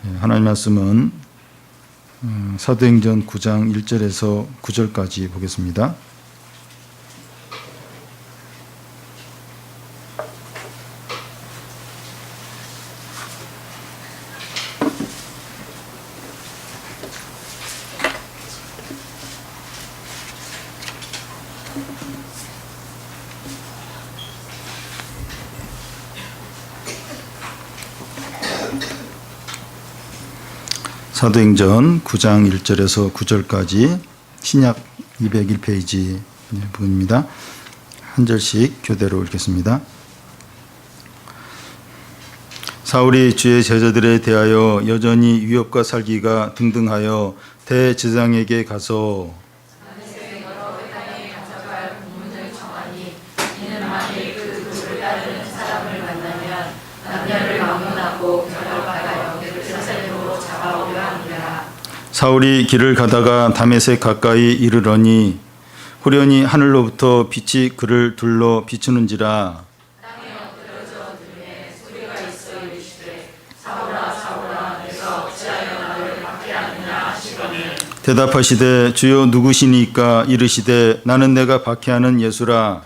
하나님 말씀은 사도행전 9장 1절에서 9절까지 보겠습니다. 사도행전 9장 1절에서 9절까지 신약 201페이지 부분입니다. 한 절씩 교대로 읽겠습니다. 사울이 주의 제자들에 대하여 여전히 유업과 살기가 등등하여 대제사장에게 가서 사울이 길을 가다가 다메섹 가까이 이르러니 후련히 하늘로부터 빛이 그를 둘러 비추는지라. 땅에 엎드러져 들으매 소리가 있어 이르시되 사울아 사울아 내가 어찌하여 나를 박해하느냐 하시거늘. 대답하시되 주여 누구시니까 이르시되 나는 내가 박해하는 예수라.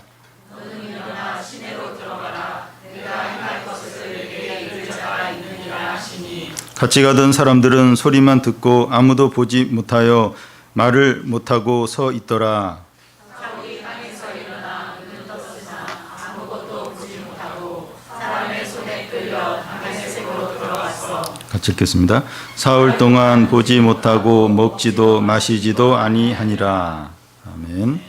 너는 일어나 시내로 들어가라. 내가 행할 것을 내게 이를 자가 있느니라 하시니. 같이 가던 사람들은 소리만 듣고 아무도 보지 못하여 말을 못하고 서 있더라. 사울이 땅에서 일어나 눈을 떴으나 아무것도 보지 못하고 사람의 손에 끌려 다메섹으로 들어갔어. 같이 읽겠습니다. 사흘 동안 보지 못하고 먹지도 마시지도 아니하니라. 아멘.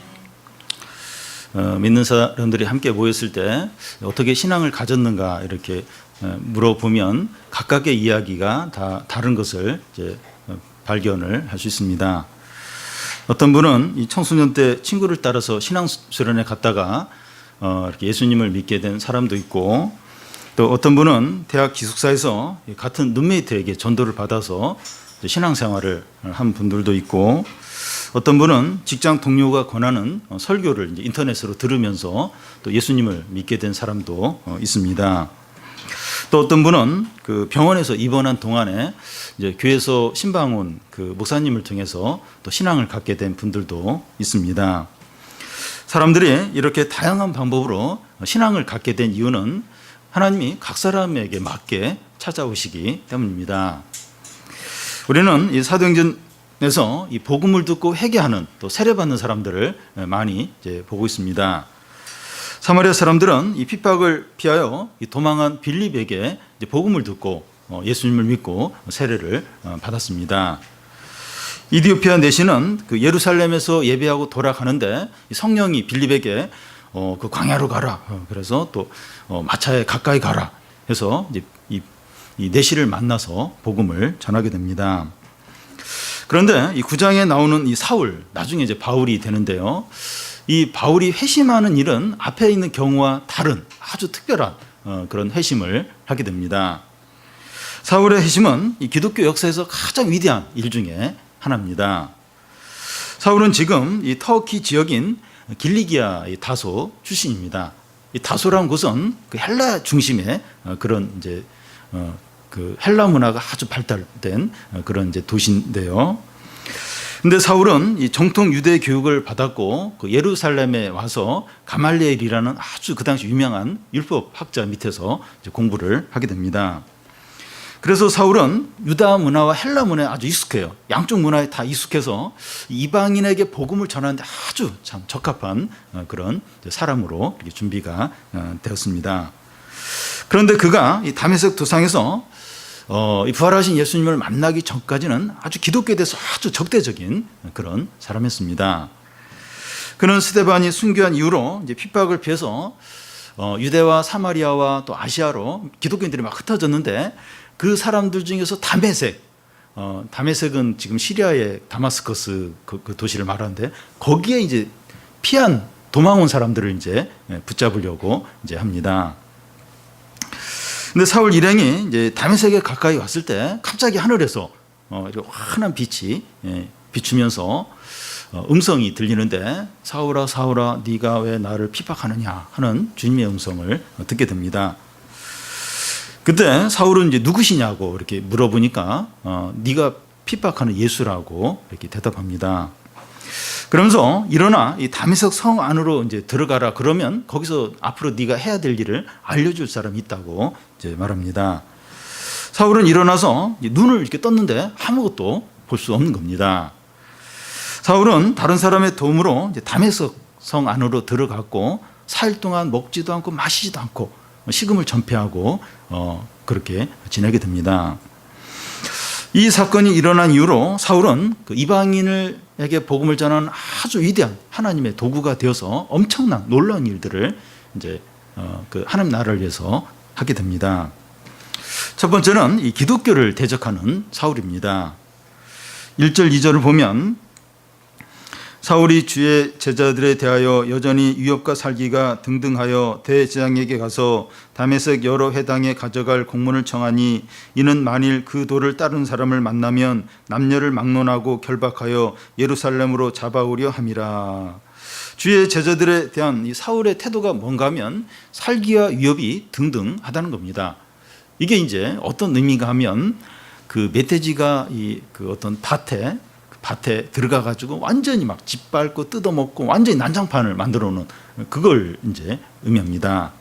믿는 사람들이 함께 모였을 때 어떻게 신앙을 가졌는가 이렇게 물어보면 각각의 이야기가 다 다른 것을 이제 발견을 할 수 있습니다. 어떤 분은 이 청소년 때 친구를 따라서 신앙수련에 갔다가 이렇게 예수님을 믿게 된 사람도 있고, 또 어떤 분은 대학 기숙사에서 같은 룸메이트에게 전도를 받아서 신앙생활을 한 분들도 있고, 어떤 분은 직장 동료가 권하는 설교를 이제 인터넷으로 들으면서 또 예수님을 믿게 된 사람도 있습니다. 또 어떤 분은 그 병원에서 입원한 동안에 이제 교회에서 신방온 그 목사님을 통해서 또 신앙을 갖게 된 분들도 있습니다. 사람들이 이렇게 다양한 방법으로 신앙을 갖게 된 이유는 하나님이 각 사람에게 맞게 찾아오시기 때문입니다. 우리는 이 사도행전에서 이 복음을 듣고 회개하는 또 세례받는 사람들을 많이 이제 보고 있습니다. 사마리아 사람들은 이 핍박을 피하여 도망한 빌립에게 복음을 듣고 예수님을 믿고 세례를 받았습니다. 이디오피아 내시는 그 예루살렘에서 예배하고 돌아가는데 성령이 빌립에게 그 광야로 가라. 그래서 또 마차에 가까이 가라. 해서 이제 이 내시를 만나서 복음을 전하게 됩니다. 그런데 이 9장에 나오는 이 사울, 나중에 이제 바울이 되는데요. 이 바울이 회심하는 일은 앞에 있는 경우와 다른 아주 특별한 그런 회심을 하게 됩니다. 사울의 회심은 이 기독교 역사에서 가장 위대한 일 중에 하나입니다. 사울은 지금 이 터키 지역인 길리기아의 다소 출신입니다. 이 다소라는 곳은 그 헬라 중심의 그런 이제 그 헬라 문화가 아주 발달된 그런 이제 도시인데요. 근데 사울은 이 정통 유대 교육을 받았고 그 예루살렘에 와서 가말리엘이라는 아주 그 당시 유명한 율법 학자 밑에서 이제 공부를 하게 됩니다. 그래서 사울은 유다 문화와 헬라 문화에 아주 익숙해요. 양쪽 문화에 다 익숙해서 이방인에게 복음을 전하는데 아주 참 적합한 그런 사람으로 이렇게 준비가 되었습니다. 그런데 그가 이 다메섹 도상에서 이 부활하신 예수님을 만나기 전까지는 아주 기독교에 대해서 아주 적대적인 그런 사람이었습니다. 그는 스데반이 순교한 이후로 이제 핍박을 피해서 유대와 사마리아와 또 아시아로 기독교인들이 막 흩어졌는데 그 사람들 중에서 다메섹은 지금 시리아의 다마스커스 그 도시를 말하는데 거기에 이제 피한 도망 온 사람들을 이제 붙잡으려고 이제 합니다. 근데 사울 일행이 이제 다메섹에 가까이 왔을 때 갑자기 하늘에서 환한 빛이 비추면서 음성이 들리는데 사울아 사울아 네가 왜 나를 핍박하느냐 하는 주님의 음성을 듣게 됩니다. 그때 사울은 이제 누구시냐고 이렇게 물어보니까 네가 핍박하는 예수라고 이렇게 대답합니다. 그러면서 일어나 이 다메섹 성 안으로 이제 들어가라. 그러면 거기서 앞으로 네가 해야 될 일을 알려줄 사람이 있다고 이제 말합니다. 사울은 일어나서 눈을 이렇게 떴는데 아무것도 볼 수 없는 겁니다. 사울은 다른 사람의 도움으로 이제 다메섹 성 안으로 들어갔고 4일 동안 먹지도 않고 마시지도 않고 식음을 전폐하고 그렇게 지내게 됩니다. 이 사건이 일어난 이후로 사울은 그 이방인에게 복음을 전하는 아주 위대한 하나님의 도구가 되어서 엄청난 놀라운 일들을 이제 그 하나님 나라를 위해서 하게 됩니다. 첫 번째는 이 기독교를 대적하는 사울입니다. 1절 2절을 보면 사울이 주의 제자들에 대하여 여전히 위협과 살기가 등등하여 대제장에게 가서 다메섹 여러 회당에 가져갈 공문을 청하니 이는 만일 그 도를 따르는 사람을 만나면 남녀를 막론하고 결박하여 예루살렘으로 잡아오려 함이라. 주의 제자들에 대한 이 사울의 태도가 뭔가 하면 살기와 위협이 등등하다는 겁니다. 이게 이제 어떤 의미가 하면 그 멧돼지가 그 어떤 밭에 들어가 가지고 완전히 막 짓밟고 뜯어먹고 완전히 난장판을 만들어 놓은 그걸 이제 의미합니다.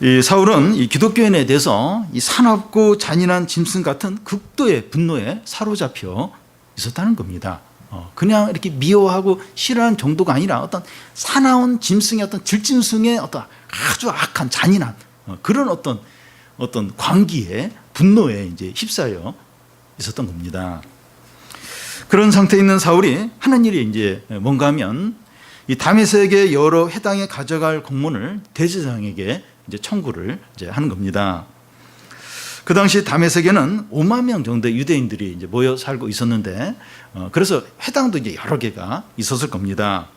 이 사울은 이 기독교인에 대해서 이 사납고 잔인한 짐승 같은 극도의 분노에 사로잡혀 있었다는 겁니다. 그냥 이렇게 미워하고 싫어하는 정도가 아니라 어떤 사나운 짐승의 어떤 질짐승의 어떤 아주 악한 잔인한 그런 어떤 광기에 분노에 이제 휩싸여 있었던 겁니다. 그런 상태에 있는 사울이 하는 일이 이제 뭔가 하면 이 다메섹의 여러 회당에 가져갈 공문을 대제사장에게 이제 청구를 이제 하는 겁니다. 그 당시 다메섹에는 5만 명 정도의 유대인들이 이제 모여 살고 있었는데 그래서 회당도 이제 여러 개가 있었을 겁니다.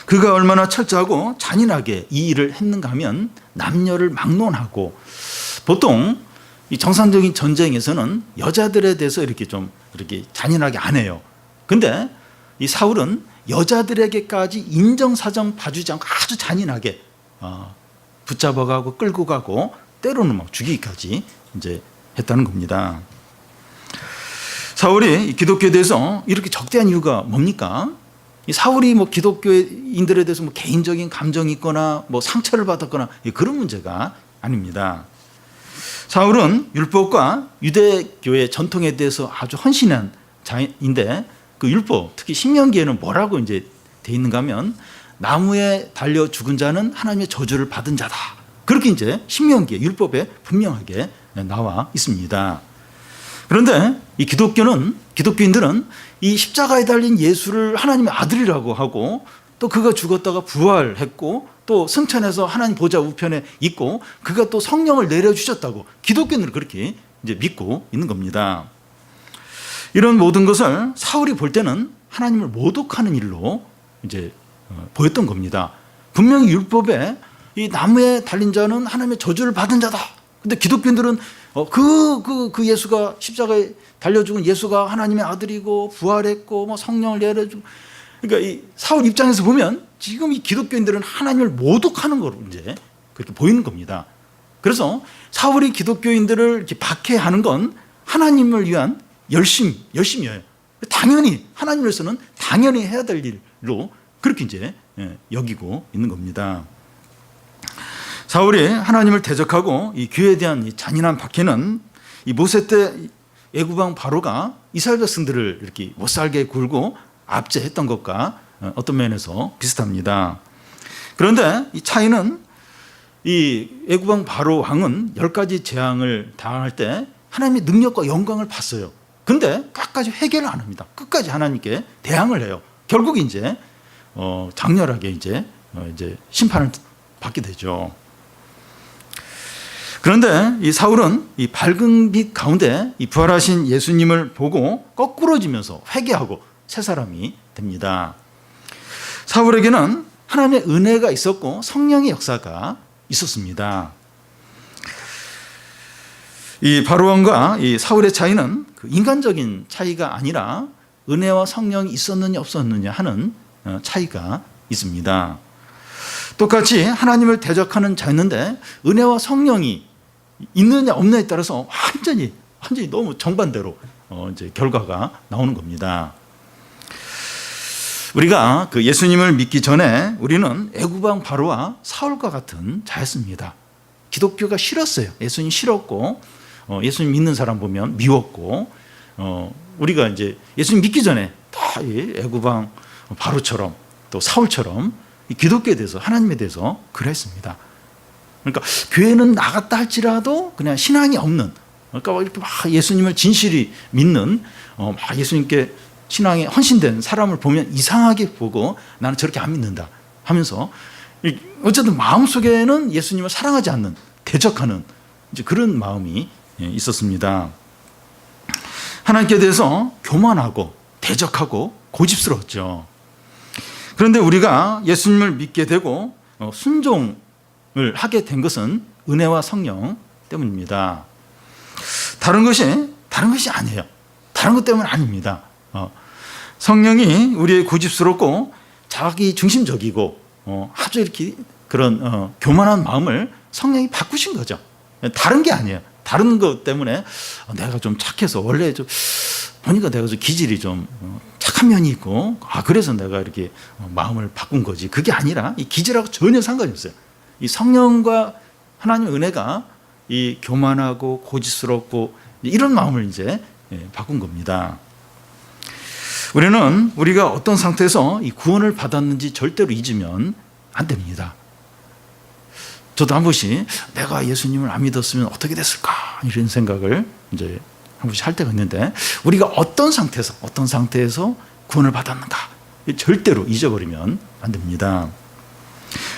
그가 얼마나 철저하고 잔인하게 이 일을 했는가 하면 남녀를 막론하고 보통 이 정상적인 전쟁에서는 여자들에 대해서 이렇게 좀 이렇게 잔인하게 안 해요. 근데 이 사울은 여자들에게까지 인정사정 봐주지 않고 아주 잔인하게 붙잡아가고 끌고 가고 때로는 막 죽이기까지 이제 했다는 겁니다. 사울이 기독교에 대해서 이렇게 적대한 이유가 뭡니까? 이 사울이 뭐 기독교인들에 대해서 뭐 개인적인 감정이 있거나 뭐 상처를 받았거나 그런 문제가 아닙니다. 사울은 율법과 유대교의 전통에 대해서 아주 헌신한 자인데 그 율법, 특히 신명기에는 뭐라고 이제 돼 있는가 하면 나무에 달려 죽은 자는 하나님의 저주를 받은 자다. 그렇게 이제 신명기에 율법에 분명하게 나와 있습니다. 그런데 이 기독교인들은 이 십자가에 달린 예수를 하나님의 아들이라고 하고 또 그가 죽었다가 부활했고 또 승천해서 하나님 보좌 우편에 있고 그가 또 성령을 내려주셨다고 기독교인들은 그렇게 이제 믿고 있는 겁니다. 이런 모든 것을 사울이 볼 때는 하나님을 모독하는 일로 이제 보였던 겁니다. 분명히 율법에 이 나무에 달린 자는 하나님의 저주를 받은 자다. 근데 기독교인들은 그 예수가 십자가에 달려 죽은 예수가 하나님의 아들이고 부활했고 뭐 성령을 내려주고 그러니까 이 사울 입장에서 보면 지금 이 기독교인들은 하나님을 모독하는 거로 이제 그렇게 보이는 겁니다. 그래서 사울이 기독교인들을 이렇게 박해하는 건 하나님을 위한 열심이에요. 당연히 하나님을 위해서는 당연히 해야 될 일로 그렇게 이제 여기고 있는 겁니다. 사울이 하나님을 대적하고 이 교회에 대한 이 잔인한 박해는 이 모세 때 애굽왕 바로가 이스라엘 백성들을 이렇게 못 살게 굴고 압제했던 것과 어떤 면에서 비슷합니다. 그런데 이 차이는 이 애굽왕 바로 왕은 10가지 재앙을 당할 때 하나님의 능력과 영광을 봤어요. 그런데 끝까지 회개를 안 합니다. 끝까지 하나님께 대항을 해요. 결국 이제 장렬하게 이제 심판을 받게 되죠. 그런데 이 사울은 이 밝은 빛 가운데 이 부활하신 예수님을 보고 거꾸러지면서 회개하고 새 사람이 됩니다. 사울에게는 하나님의 은혜가 있었고 성령의 역사가 있었습니다. 이 바로왕과 이 사울의 차이는 그 인간적인 차이가 아니라 은혜와 성령이 있었느냐 없었느냐 하는 차이가 있습니다. 똑같이 하나님을 대적하는 자였는데 은혜와 성령이 있느냐 없느냐에 따라서 완전히 너무 정반대로 이제 결과가 나오는 겁니다. 우리가 그 예수님을 믿기 전에 우리는 애구방 바로와 사울과 같은 자였습니다. 기독교가 싫었어요. 예수님 싫었고, 예수님 믿는 사람 보면 미웠고, 우리가 이제 예수님 믿기 전에 다 애구방 바로처럼 또 사울처럼 기독교에 대해서, 하나님에 대해서 그랬습니다. 그러니까 교회는 나갔다 할지라도 그냥 신앙이 없는, 그러니까 이렇게 막 예수님을 진실히 믿는, 막 예수님께 신앙에 헌신된 사람을 보면 이상하게 보고 나는 저렇게 안 믿는다 하면서 어쨌든 마음속에는 예수님을 사랑하지 않는, 대적하는 이제 그런 마음이 있었습니다. 하나님께 대해서 교만하고 대적하고 고집스러웠죠. 그런데 우리가 예수님을 믿게 되고 순종을 하게 된 것은 은혜와 성령 때문입니다. 다른 것이 아니에요. 다른 것 때문은 아닙니다. 성령이 우리의 고집스럽고 자기 중심적이고 아주 이렇게 그런 교만한 마음을 성령이 바꾸신 거죠. 다른 게 아니에요. 다른 것 때문에 내가 좀 착해서 원래 좀 보니까 내가 좀 기질이 좀 착한 면이 있고 그래서 내가 이렇게 마음을 바꾼 거지. 그게 아니라 이 기질하고 전혀 상관이 없어요. 이 성령과 하나님의 은혜가 이 교만하고 고집스럽고 이런 마음을 이제 바꾼 겁니다. 우리는 우리가 어떤 상태에서 이 구원을 받았는지 절대로 잊으면 안 됩니다. 저도 한 번씩 내가 예수님을 안 믿었으면 어떻게 됐을까 이런 생각을 이제 한 번씩 할 때가 있는데, 우리가 어떤 상태에서 구원을 받았는가 절대로 잊어버리면 안 됩니다.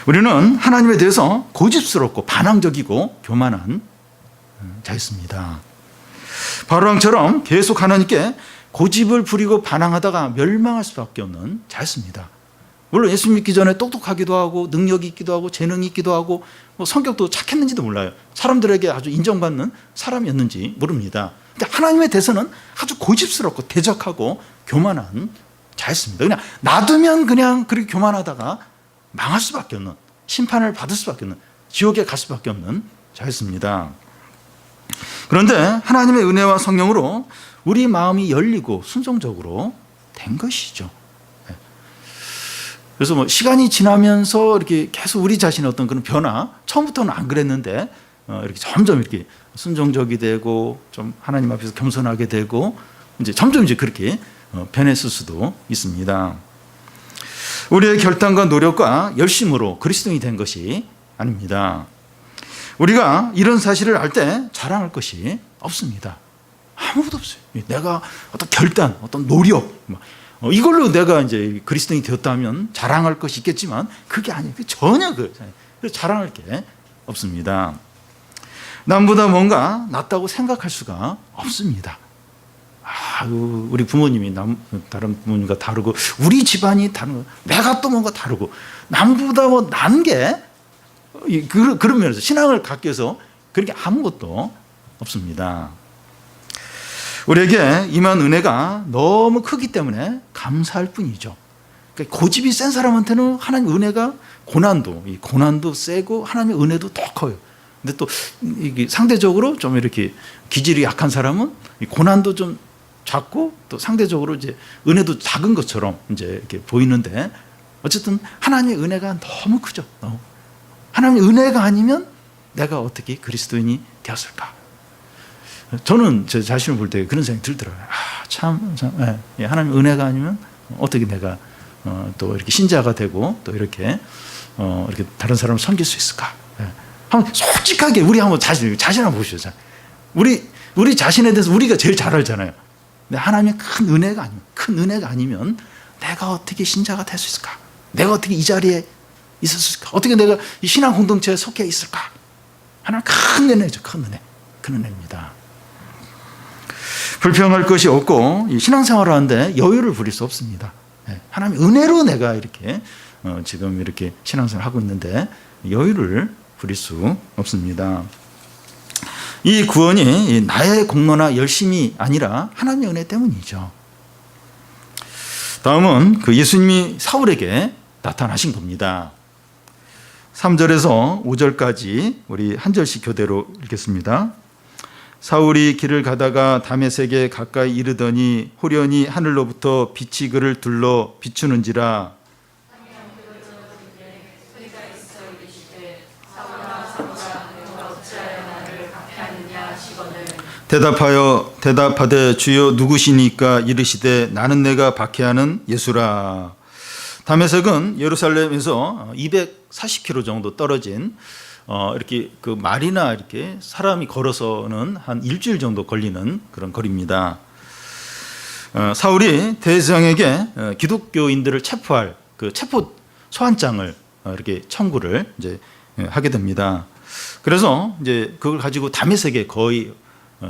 우리는 하나님에 대해서 고집스럽고 반항적이고 교만한 자였습니다. 바로왕처럼 계속 하나님께 고집을 부리고 반항하다가 멸망할 수밖에 없는 자였습니다. 물론 예수 믿기 전에 똑똑하기도 하고 능력이 있기도 하고 재능이 있기도 하고 성격도 착했는지도 몰라요. 사람들에게 아주 인정받는 사람이었는지 모릅니다. 근데 하나님에 대해서는 아주 고집스럽고 대적하고 교만한 자였습니다. 그냥 놔두면 그냥 그렇게 교만하다가 망할 수밖에 없는, 심판을 받을 수밖에 없는, 지옥에 갈 수밖에 없는 자였습니다. 그런데 하나님의 은혜와 성령으로 우리 마음이 열리고 순종적으로 된 것이죠. 그래서 시간이 지나면서 이렇게 계속 우리 자신의 어떤 그런 변화, 처음부터는 안 그랬는데 이렇게 점점 이렇게 순종적이 되고 좀 하나님 앞에서 겸손하게 되고 이제 점점 이제 그렇게 변했을 수도 있습니다. 우리의 결단과 노력과 열심으로 그리스도인이 된 것이 아닙니다. 우리가 이런 사실을 알 때 자랑할 것이 없습니다. 아무것도 없어요. 내가 어떤 결단, 어떤 노력, 이걸로 내가 이제 그리스도인이 되었다면 자랑할 것이 있겠지만 그게 아니에요. 전혀 자랑할 게 없습니다. 남보다 뭔가 낫다고 생각할 수가 없습니다. 우리 부모님이 다른 부모님과 다르고 우리 집안이 다른 거, 내가 또 뭔가 다르고 남보다 뭐 난 게 그런 면에서 신앙을 갖기 위해서 그런 게 아무것도 없습니다. 우리에게 임한 은혜가 너무 크기 때문에 감사할 뿐이죠. 그러니까 고집이 센 사람한테는 하나님 은혜가 고난도 세고 하나님의 은혜도 더 커요. 근데 또 이게 상대적으로 좀 이렇게 기질이 약한 사람은 고난도 좀 작고 또 상대적으로 이제 은혜도 작은 것처럼 이제 이렇게 보이는데, 어쨌든 하나님의 은혜가 너무 크죠. 하나님의 은혜가 아니면 내가 어떻게 그리스도인이 되었을까? 저는 제 자신을 볼 때 그런 생각이 들더라고요. 하나님의 은혜가 아니면 어떻게 내가 또 이렇게 신자가 되고 또 이렇게 다른 사람을 섬길 수 있을까? 한번 솔직하게 우리 한번 자신 한번 보시죠. 우리 자신에 대해서 우리가 제일 잘 알잖아요. 근데 하나님의 큰 은혜가 아니면 내가 어떻게 신자가 될 수 있을까? 내가 어떻게 이 자리에 있었을까? 어떻게 내가 이 신앙 공동체에 속해 있을까? 하나님 큰 은혜죠. 큰 은혜입니다. 불평할 것이 없고 신앙생활을 하는데 여유를 부릴 수 없습니다. 하나님 은혜로 내가 이렇게 지금 이렇게 신앙생활을 하고 있는데 여유를 부릴 수 없습니다. 이 구원이 나의 공로나 열심이 아니라 하나님의 은혜 때문이죠. 다음은 그 예수님이 사울에게 나타나신 겁니다. 3절에서 5절까지 우리 한 절씩 교대로 읽겠습니다. 사울이 길을 가다가 다메섹에 가까이 이르더니 호련히 하늘로부터 빛이 그를 둘러 비추는지라. 대답하되 주여 누구시니까? 이르시되 나는 내가 박해하는 예수라. 다메섹은 예루살렘에서 240km 정도 떨어진 이렇게 그 말이나 이렇게 사람이 걸어서는 한 일주일 정도 걸리는 그런 거리입니다. 사울이 대제사장에게 기독교인들을 체포할 그 체포 소환장을 이렇게 청구를 이제 하게 됩니다. 그래서 이제 그걸 가지고 다메섹에 거의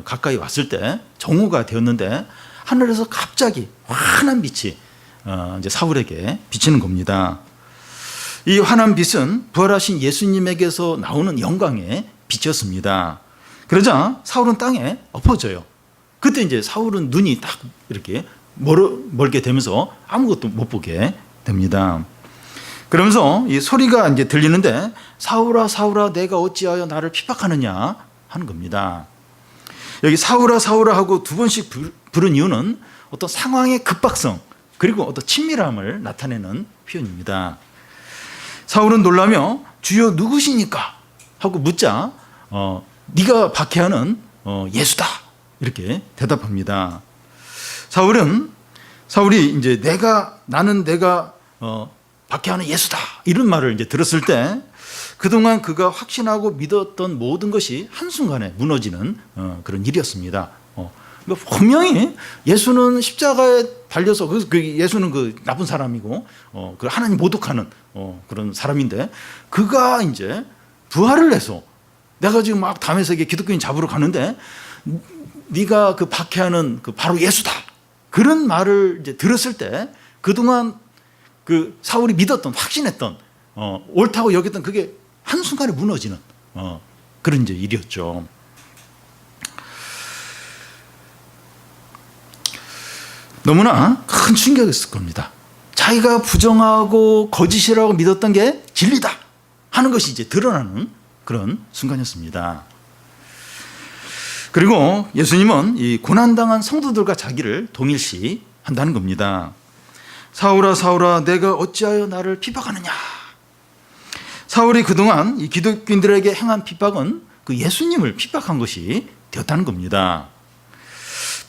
가까이 왔을 때 정오가 되었는데 하늘에서 갑자기 환한 빛이 이제 사울에게 비치는 겁니다. 이 환한 빛은 부활하신 예수님에게서 나오는 영광의 빛이었습니다. 그러자 사울은 땅에 엎어져요. 그때 이제 사울은 눈이 딱 이렇게 멀게 되면서 아무것도 못 보게 됩니다. 그러면서 이 소리가 이제 들리는데 사울아 사울아 내가 어찌하여 나를 핍박하느냐 하는 겁니다. 여기 사울아 사울아 하고 두 번씩 부른 이유는 어떤 상황의 급박성 그리고 어떤 친밀함을 나타내는 표현입니다. 사울은 놀라며 주여 누구시니까 하고 묻자 네가 박해하는 예수다 이렇게 대답합니다. 사울이 이제 나는 내가 박해하는 예수다 이런 말을 이제 들었을 때 그동안 그가 확신하고 믿었던 모든 것이 한순간에 무너지는 그런 일이었습니다. 분명히 예수는 십자가에 달려서 예수는 그 나쁜 사람이고 그 하나님 모독하는 그런 사람인데 그가 이제 부활을 해서 내가 지금 막 다메섹에 기독교인 잡으러 가는데 네가 그 박해하는 그 바로 예수다 그런 말을 이제 들었을 때 그동안 그 사울이 믿었던 확신했던 옳다고 여겼던 그게 한순간에 무너지는 그런 이제 일이었죠. 너무나 큰 충격이었을 겁니다. 자기가 부정하고 거짓이라고 믿었던 게 진리다 하는 것이 이제 드러나는 그런 순간이었습니다. 그리고 예수님은 이 고난당한 성도들과 자기를 동일시 한다는 겁니다. 사울아 사울아 내가 어찌하여 나를 핍박하느냐. 사울이 그동안 이 기독교인들에게 행한 핍박은 그 예수님을 핍박한 것이 되었다는 겁니다.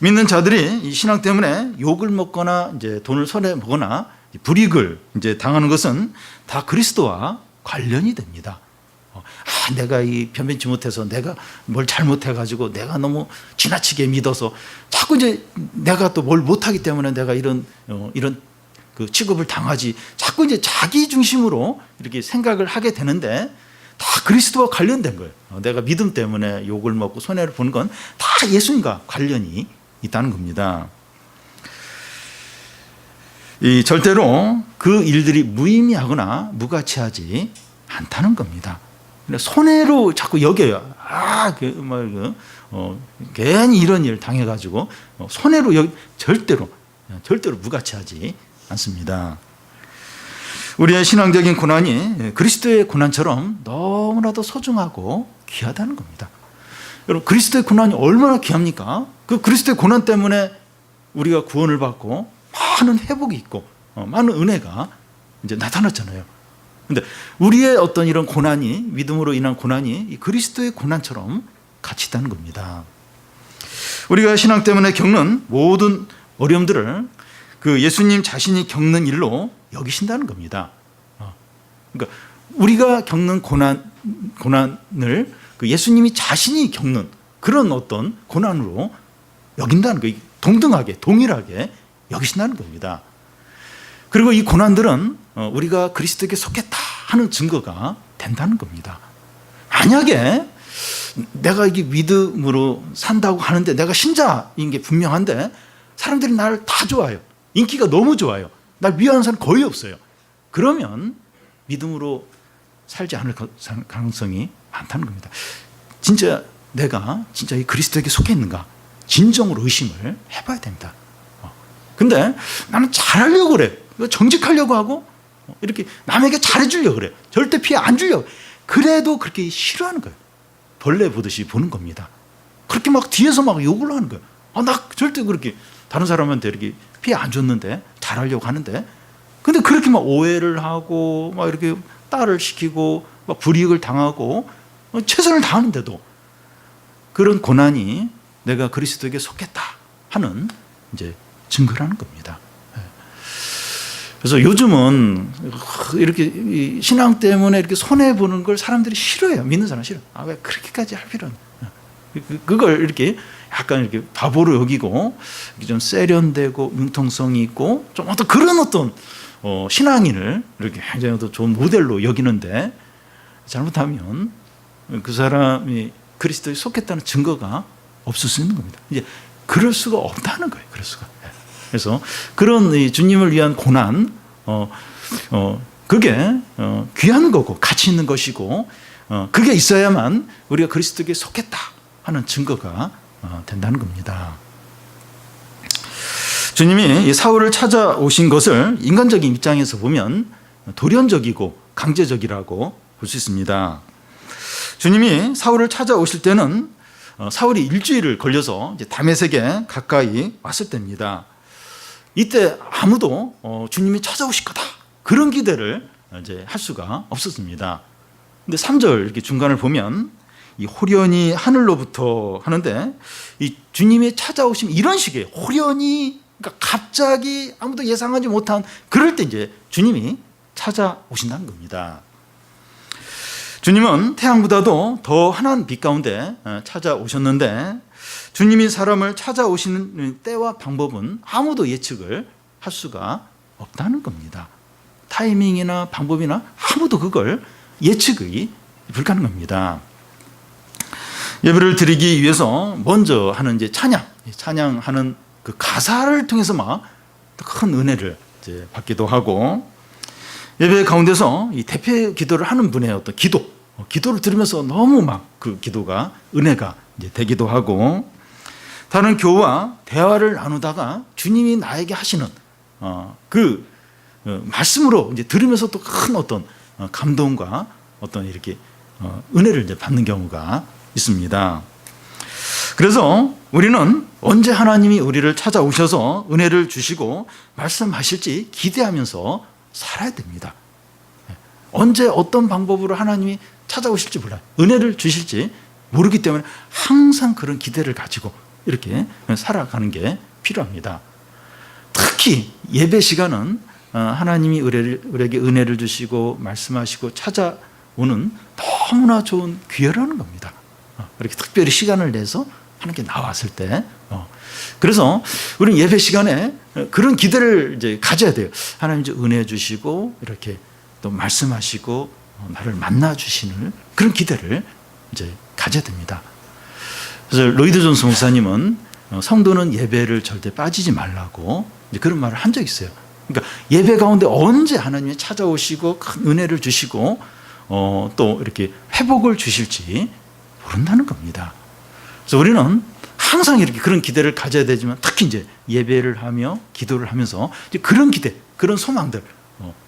믿는 자들이 이 신앙 때문에 욕을 먹거나 이제 돈을 손해 보거나 불이익을 이제 당하는 것은 다 그리스도와 관련이 됩니다. 내가 이 변변치 못해서 내가 뭘 잘못해가지고 내가 너무 지나치게 믿어서 자꾸 이제 내가 또 뭘 못하기 때문에 내가 이런 그 취급을 당하지 자꾸 이제 자기 중심으로 이렇게 생각을 하게 되는데 다 그리스도와 관련된 거예요. 내가 믿음 때문에 욕을 먹고 손해를 보는 건 다 예수님과 관련이 있다는 겁니다. 절대로 그 일들이 무의미하거나 무가치하지 않다는 겁니다. 손해로 자꾸 여겨요. 괜히 이런 일 당해가지고 손해로 절대로 무가치하지 않습니다. 우리의 신앙적인 고난이 그리스도의 고난처럼 너무나도 소중하고 귀하다는 겁니다. 여러분 그리스도의 고난이 얼마나 귀합니까? 그 그리스도의 고난 때문에 우리가 구원을 받고 많은 회복이 있고 많은 은혜가 이제 나타났잖아요. 근데 우리의 어떤 이런 고난이 믿음으로 인한 고난이 이 그리스도의 고난처럼 같이 있다는 겁니다. 우리가 신앙 때문에 겪는 모든 어려움들을 그 예수님 자신이 겪는 일로 여기신다는 겁니다. 그러니까 우리가 겪는 고난을 그 예수님이 자신이 겪는 그런 어떤 고난으로 여긴다는 거예요. 동등하게 동일하게 여기신다는 겁니다. 그리고 이 고난들은 우리가 그리스도에게 속했다 하는 증거가 된다는 겁니다. 만약에 내가 이게 믿음으로 산다고 하는데 내가 신자인 게 분명한데 사람들이 나를 다 좋아해요. 인기가 너무 좋아요. 날 위하는 사람 거의 없어요. 그러면 믿음으로 살지 않을 가능성이 많다는 겁니다. 진짜 내가 진짜 이 그리스도에게 속해 있는가 진정으로 의심을 해봐야 됩니다. 근데 나는 잘하려고 그래. 정직하려고 하고 이렇게 남에게 잘해주려고 그래요. 절대 피해 안 주려고. 그래도 그렇게 싫어하는 거예요. 벌레 보듯이 보는 겁니다. 그렇게 막 뒤에서 막 욕을 하는 거예요. 나 절대 그렇게 다른 사람한테 이렇게 피해 안 줬는데 잘하려고 하는데, 근데 그렇게 막 오해를 하고 막 이렇게 딸을 시키고 막 불이익을 당하고 최선을 다하는데도 그런 고난이 내가 그리스도에게 속했다 하는 이제 증거라는 겁니다. 그래서 요즘은 이렇게 신앙 때문에 이렇게 손해 보는 걸 사람들이 싫어해요. 믿는 사람 싫어. 왜 그렇게까지 할 필요는? 그걸 이렇게 약간 이렇게 바보로 여기고 좀 세련되고 융통성이 있고 좀 어떤 그런 어떤 신앙인을 이렇게 굉장히 더 좋은 모델로 여기는데, 잘못하면 그 사람이 그리스도에 속했다는 증거가 없을 수 있는 겁니다. 이제 그럴 수가 없다는 거예요. 그럴 수가. 그래서 그런 주님을 위한 고난, 그게 귀한 거고 가치 있는 것이고, 그게 있어야만 우리가 그리스도에게 속했다 하는 증거가 된다는 겁니다. 주님이 사울을 찾아오신 것을 인간적인 입장에서 보면 돌연적이고 강제적이라고 볼 수 있습니다. 주님이 사울을 찾아오실 때는 사울이 일주일을 걸려서 이제 다메섹에 가까이 왔을 때입니다. 이때 아무도 주님이 찾아오실 거다 그런 기대를 이제 할 수가 없었습니다. 근데 3절 이렇게 중간을 보면 이 호련히 하늘로부터 하는데, 이 주님이 찾아오시면 이런 식이에요. 호련히, 그러니까 갑자기 아무도 예상하지 못한 그럴 때 이제 주님이 찾아오신다는 겁니다. 주님은 태양보다도 더 환한 빛 가운데 찾아오셨는데, 주님이 사람을 찾아오시는 때와 방법은 아무도 예측을 할 수가 없다는 겁니다. 타이밍이나 방법이나 아무도 그걸 예측이 불가능합니다. 예배를 드리기 위해서 먼저 하는 이제 찬양하는 그 가사를 통해서 막 큰 은혜를 이제 받기도 하고, 예배 가운데서 이 대표 기도를 하는 분의 어떤 기도를 들으면서 너무 막 그 기도가 은혜가 이제 되기도 하고, 다른 교우와 대화를 나누다가 주님이 나에게 하시는 그 말씀으로 이제 들으면서 또 큰 어떤 감동과 어떤 이렇게 은혜를 이제 받는 경우가 있습니다. 그래서 우리는 언제 하나님이 우리를 찾아오셔서 은혜를 주시고 말씀하실지 기대하면서 살아야 됩니다. 언제 어떤 방법으로 하나님이 찾아오실지 몰라요. 은혜를 주실지 모르기 때문에 항상 그런 기대를 가지고 이렇게 살아가는 게 필요합니다. 특히 예배 시간은 하나님이 우리에게 은혜를 주시고 말씀하시고 찾아오는 너무나 좋은 기회라는 겁니다. 이렇게 특별히 시간을 내서 하나님께 나왔을 때, 그래서 우리는 예배 시간에 그런 기대를 이제 가져야 돼요. 하나님 이제 은혜 주시고 이렇게 또 말씀하시고 나를 만나 주시는 그런 기대를 이제 가져야 됩니다. 그래서 로이드 존스 목사님은 성도는 예배를 절대 빠지지 말라고 이제 그런 말을 한 적이 있어요. 그러니까 예배 가운데 언제 하나님이 찾아오시고 큰 은혜를 주시고 또 이렇게 회복을 주실지 모른다는 겁니다. 그래서 우리는 항상 이렇게 그런 기대를 가져야 되지만, 특히 이제 예배를 하며 기도를 하면서 이제 그런 기대, 그런 소망들,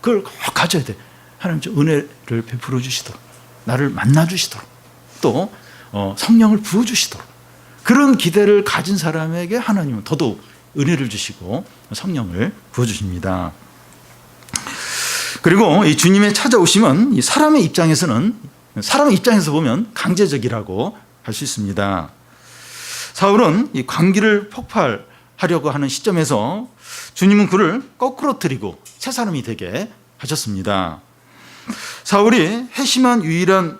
그걸 꼭 가져야 돼. 하나님 좀 은혜를 베풀어 주시도록, 나를 만나 주시도록, 또 성령을 부어 주시도록, 그런 기대를 가진 사람에게 하나님은 더더욱 은혜를 주시고 성령을 부어 주십니다. 그리고 이 주님의 찾아오심은 이 사람의 입장에서 보면 강제적이라고 할 수 있습니다. 사울은 이 광기를 폭발하려고 하는 시점에서 주님은 그를 거꾸로 들이고 새 사람이 되게 하셨습니다. 사울이 회심한 유일한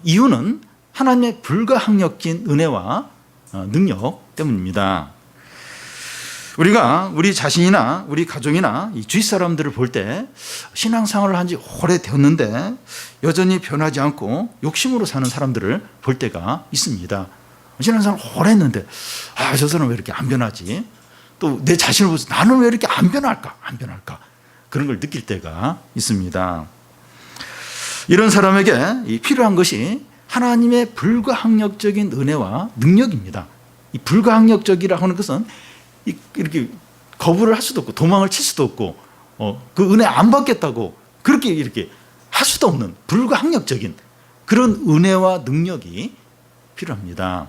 이유는 하나님의 불가항력진 은혜와 능력 때문입니다. 우리가 우리 자신이나 우리 가족이나 이 주위 사람들을 볼 때 신앙생활을 한 지 오래되었는데 여전히 변하지 않고 욕심으로 사는 사람들을 볼 때가 있습니다. 신앙생활을 오래 했는데 저 사람 왜 이렇게 안 변하지? 또 내 자신을 보면서 나는 왜 이렇게 안 변할까? 그런 걸 느낄 때가 있습니다. 이런 사람에게 필요한 것이 하나님의 불가항력적인 은혜와 능력입니다. 이 불가항력적이라고 하는 것은 이렇게 거부를 할 수도 없고 도망을 칠 수도 없고 그 은혜 안 받겠다고 그렇게 이렇게 할 수도 없는 불가항력적인 그런 은혜와 능력이 필요합니다.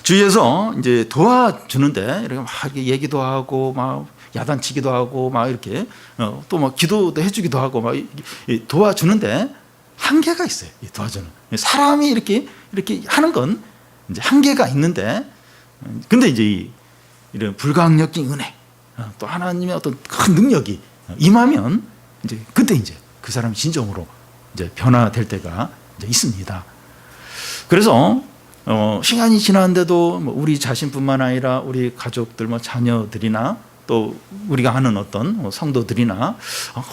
주위에서 이제 도와주는데 이렇게 막 얘기도 하고 막 야단치기도 하고 막 이렇게 또 막 기도도 해주기도 하고 막 도와주는데 한계가 있어요. 도와주는 사람이 이렇게 하는 건 이제 한계가 있는데, 근데 이제 이런 불가항력적인 은혜, 또 하나님의 어떤 큰 능력이 임하면 이제 그때 이제 그 사람이 진정으로 이제 변화될 때가 이제 있습니다. 그래서 시간이 지났는데도 뭐 우리 자신뿐만 아니라 우리 가족들, 뭐 자녀들이나 또 우리가 아는 어떤 성도들이나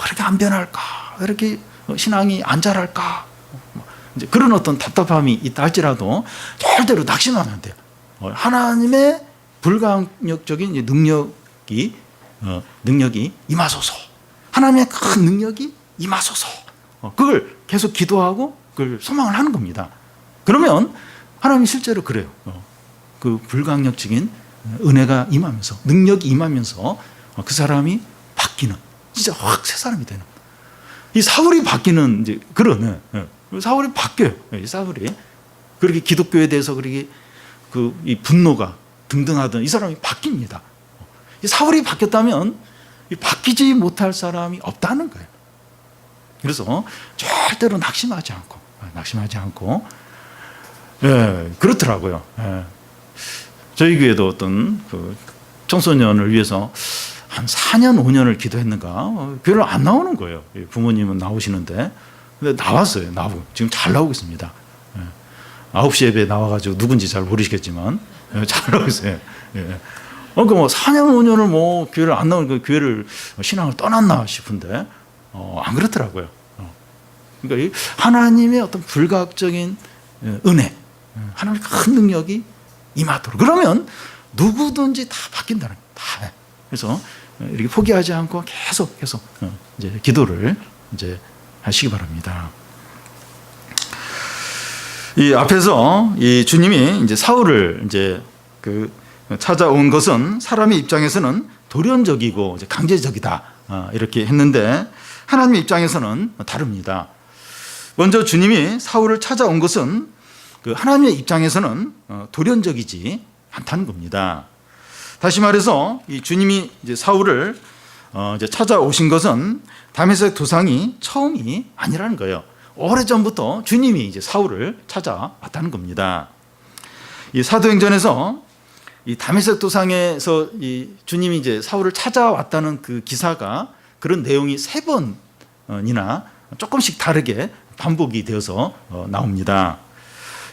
그렇게 안 변할까, 이렇게 신앙이 안 자랄까, 이제 그런 어떤 답답함이 있다 할지라도 절대로 낙심하면 안 돼요. 하나님의 불가항력적인 능력이 임하소서, 하나님의 큰 능력이 임하소서, 그걸 계속 기도하고 그걸 소망을 하는 겁니다. 그러면 하나님이 실제로 그래요. 그 불가항력적인 은혜가 임하면서, 능력이 임하면서 그 사람이 바뀌는, 진짜 확 새 사람이 되는, 이 사울이 바뀌는 이제 그런, 사울이 바뀌어요. 이 사울이 그렇게 기독교에 대해서 그렇게 이 분노가 등등하던 이 사람이 바뀝니다. 이 사울이 바뀌었다면 바뀌지 못할 사람이 없다는 거예요. 그래서 절대로 낙심하지 않고, 그렇더라고요. 저희 교회도 어떤 그 청소년을 위해서 한 4년, 5년을 기도했는가, 교회를 안 나오는 거예요. 부모님은 나오시는데. 근데 나왔어요. 지금 잘 나오고 있습니다. 9시 예배에 나와가지고 누군지 잘 모르시겠지만, 잘 나오고 있어요. 그러니까 뭐 4년, 5년을 뭐 교회를 안 나오니까 교회를, 신앙을 떠났나 싶은데, 안 그렇더라고요. 그러니까 이 하나님의 어떤 불가항적인 은혜, 하나님의 큰 능력이 임하도록, 그러면 누구든지 다 바뀐다는 거예요. 다. 그래서 이렇게 포기하지 않고 계속 이제 기도를 이제 하시기 바랍니다. 이 앞에서 이 주님이 이제 사울을 이제 찾아온 것은 사람의 입장에서는 돌연적이고 이제 강제적이다, 이렇게 했는데 하나님의 입장에서는 다릅니다. 먼저 주님이 사울을 찾아온 것은 하나님의 입장에서는 돌연적이지 않다는 겁니다. 다시 말해서 이 주님이 이제 사울을 이제 찾아오신 것은 다메섹 도상이 처음이 아니라는 거예요. 오래전부터 주님이 이제 사울을 찾아왔다는 겁니다. 이 사도행전에서 이 다메섹 도상에서 이 주님이 이제 사울을 찾아왔다는 그 기사가, 그런 내용이 3번이나 조금씩 다르게 반복이 되어서 나옵니다.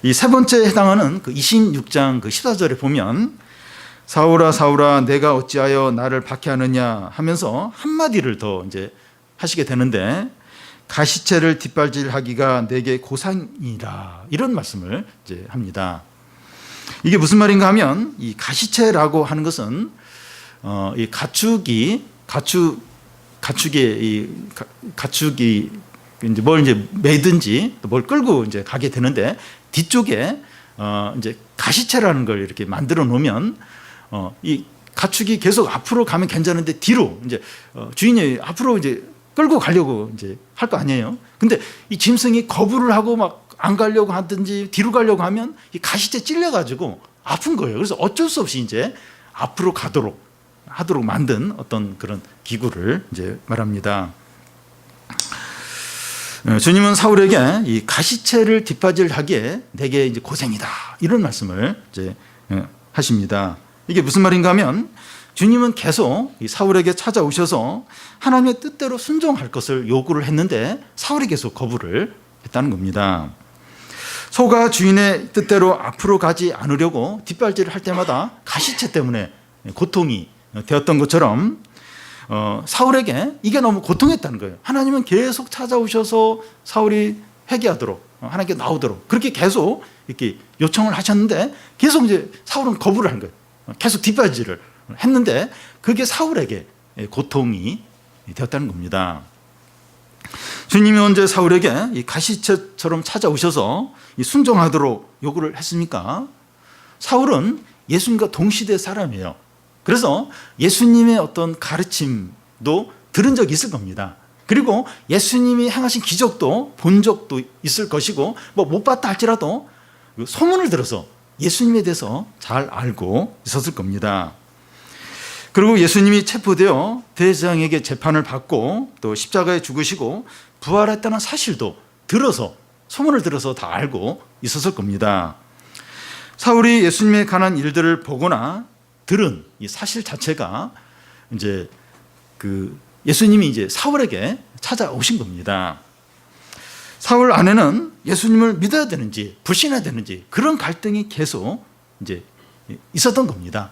이 세 번째에 해당하는 그 26장 그 14절에 보면 사울아 사울아 내가 어찌하여 나를 박해하느냐 하면서 한마디를 더 이제 하시게 되는데, 가시체를 뒷발질하기가 내게 고상이라, 이런 말씀을 이제 합니다. 이게 무슨 말인가 하면, 이 가시체라고 하는 것은 이 가축이 이제 뭘 이제 매든지 뭘 끌고 이제 가게 되는데, 뒤쪽에 이제 가시체라는 걸 이렇게 만들어 놓으면 이 가축이 계속 앞으로 가면 괜찮은데 뒤로 이제 주인이 앞으로 이제 끌고 가려고 이제 할 거 아니에요. 근데 이 짐승이 거부를 하고 막 안 가려고 하든지 뒤로 가려고 하면 이 가시체 찔려가지고 아픈 거예요. 그래서 어쩔 수 없이 이제 앞으로 하도록 만든 어떤 그런 기구를 이제 말합니다. 주님은 사울에게 이 가시체를 뒷바질하기에 내게 이제 고생이다, 이런 말씀을 이제 하십니다. 이게 무슨 말인가 하면, 주님은 계속 이 사울에게 찾아오셔서 하나님의 뜻대로 순종할 것을 요구를 했는데 사울이 계속 거부를 했다는 겁니다. 소가 주인의 뜻대로 앞으로 가지 않으려고 뒷발질을 할 때마다 가시체 때문에 고통이 되었던 것처럼 사울에게 이게 너무 고통했다는 거예요. 하나님은 계속 찾아오셔서 사울이 회개하도록, 하나님께 나오도록 그렇게 계속 이렇게 요청을 하셨는데, 계속 이제 사울은 거부를 한 거예요. 계속 뒷발질을 했는데 그게 사울에게 고통이 되었다는 겁니다. 주님이 언제 사울에게 이 가시체처럼 찾아오셔서 이 순종하도록 요구를 했습니까? 사울은 예수님과 동시대 사람이에요. 그래서 예수님의 어떤 가르침을 소식도 들은 적이 있을 겁니다. 그리고 예수님이 행하신 기적도 본 적도 있을 것이고 뭐 못 봤다 할지라도 소문을 들어서 예수님에 대해서 잘 알고 있었을 겁니다. 그리고 예수님이 체포되어 대제사장에게 재판을 받고 또 십자가에 죽으시고 부활했다는 사실도 들어서 소문을 들어서 다 알고 있었을 겁니다. 사울이 예수님에 관한 일들을 보거나 들은 이 사실 자체가 이제 예수님이 이제 사울에게 찾아오신 겁니다. 사울 안에는 예수님을 믿어야 되는지 불신해야 되는지 그런 갈등이 계속 이제 있었던 겁니다.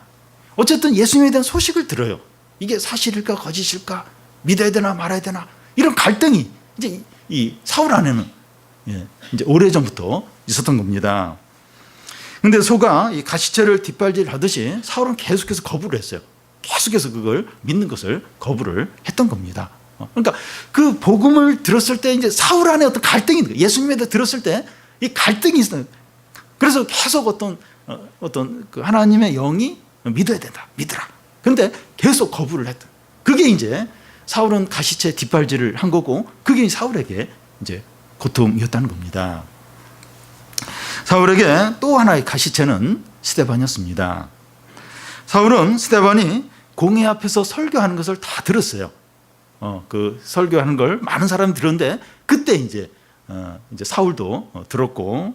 어쨌든 예수님에 대한 소식을 들어요. 이게 사실일까 거짓일까 믿어야 되나 말아야 되나 이런 갈등이 이제 이 사울 안에는 이제 오래전부터 있었던 겁니다. 근데 소가 이 가시체를 뒷발질하듯이 사울은 계속해서 거부를 했어요. 계속해서 그걸 믿는 것을 거부를 했던 겁니다. 그러니까 그 복음을 들었을 때 이제 사울 안에 어떤 갈등이 있는 거예요. 예수님에 대해 들었을 때 이 갈등이 있어요. 그래서 계속 어떤 그 하나님의 영이 믿어야 된다. 믿으라. 그런데 계속 거부를 했다. 그게 이제 사울은 가시체 뒷발질을 한 거고 그게 사울에게 이제 고통이었다는 겁니다. 사울에게 또 하나의 가시체는 스데반이었습니다. 사울은 스데반이 공회 앞에서 설교하는 것을 다 들었어요. 그 설교하는 걸 많은 사람이 들었는데 그때 이제 사울도 들었고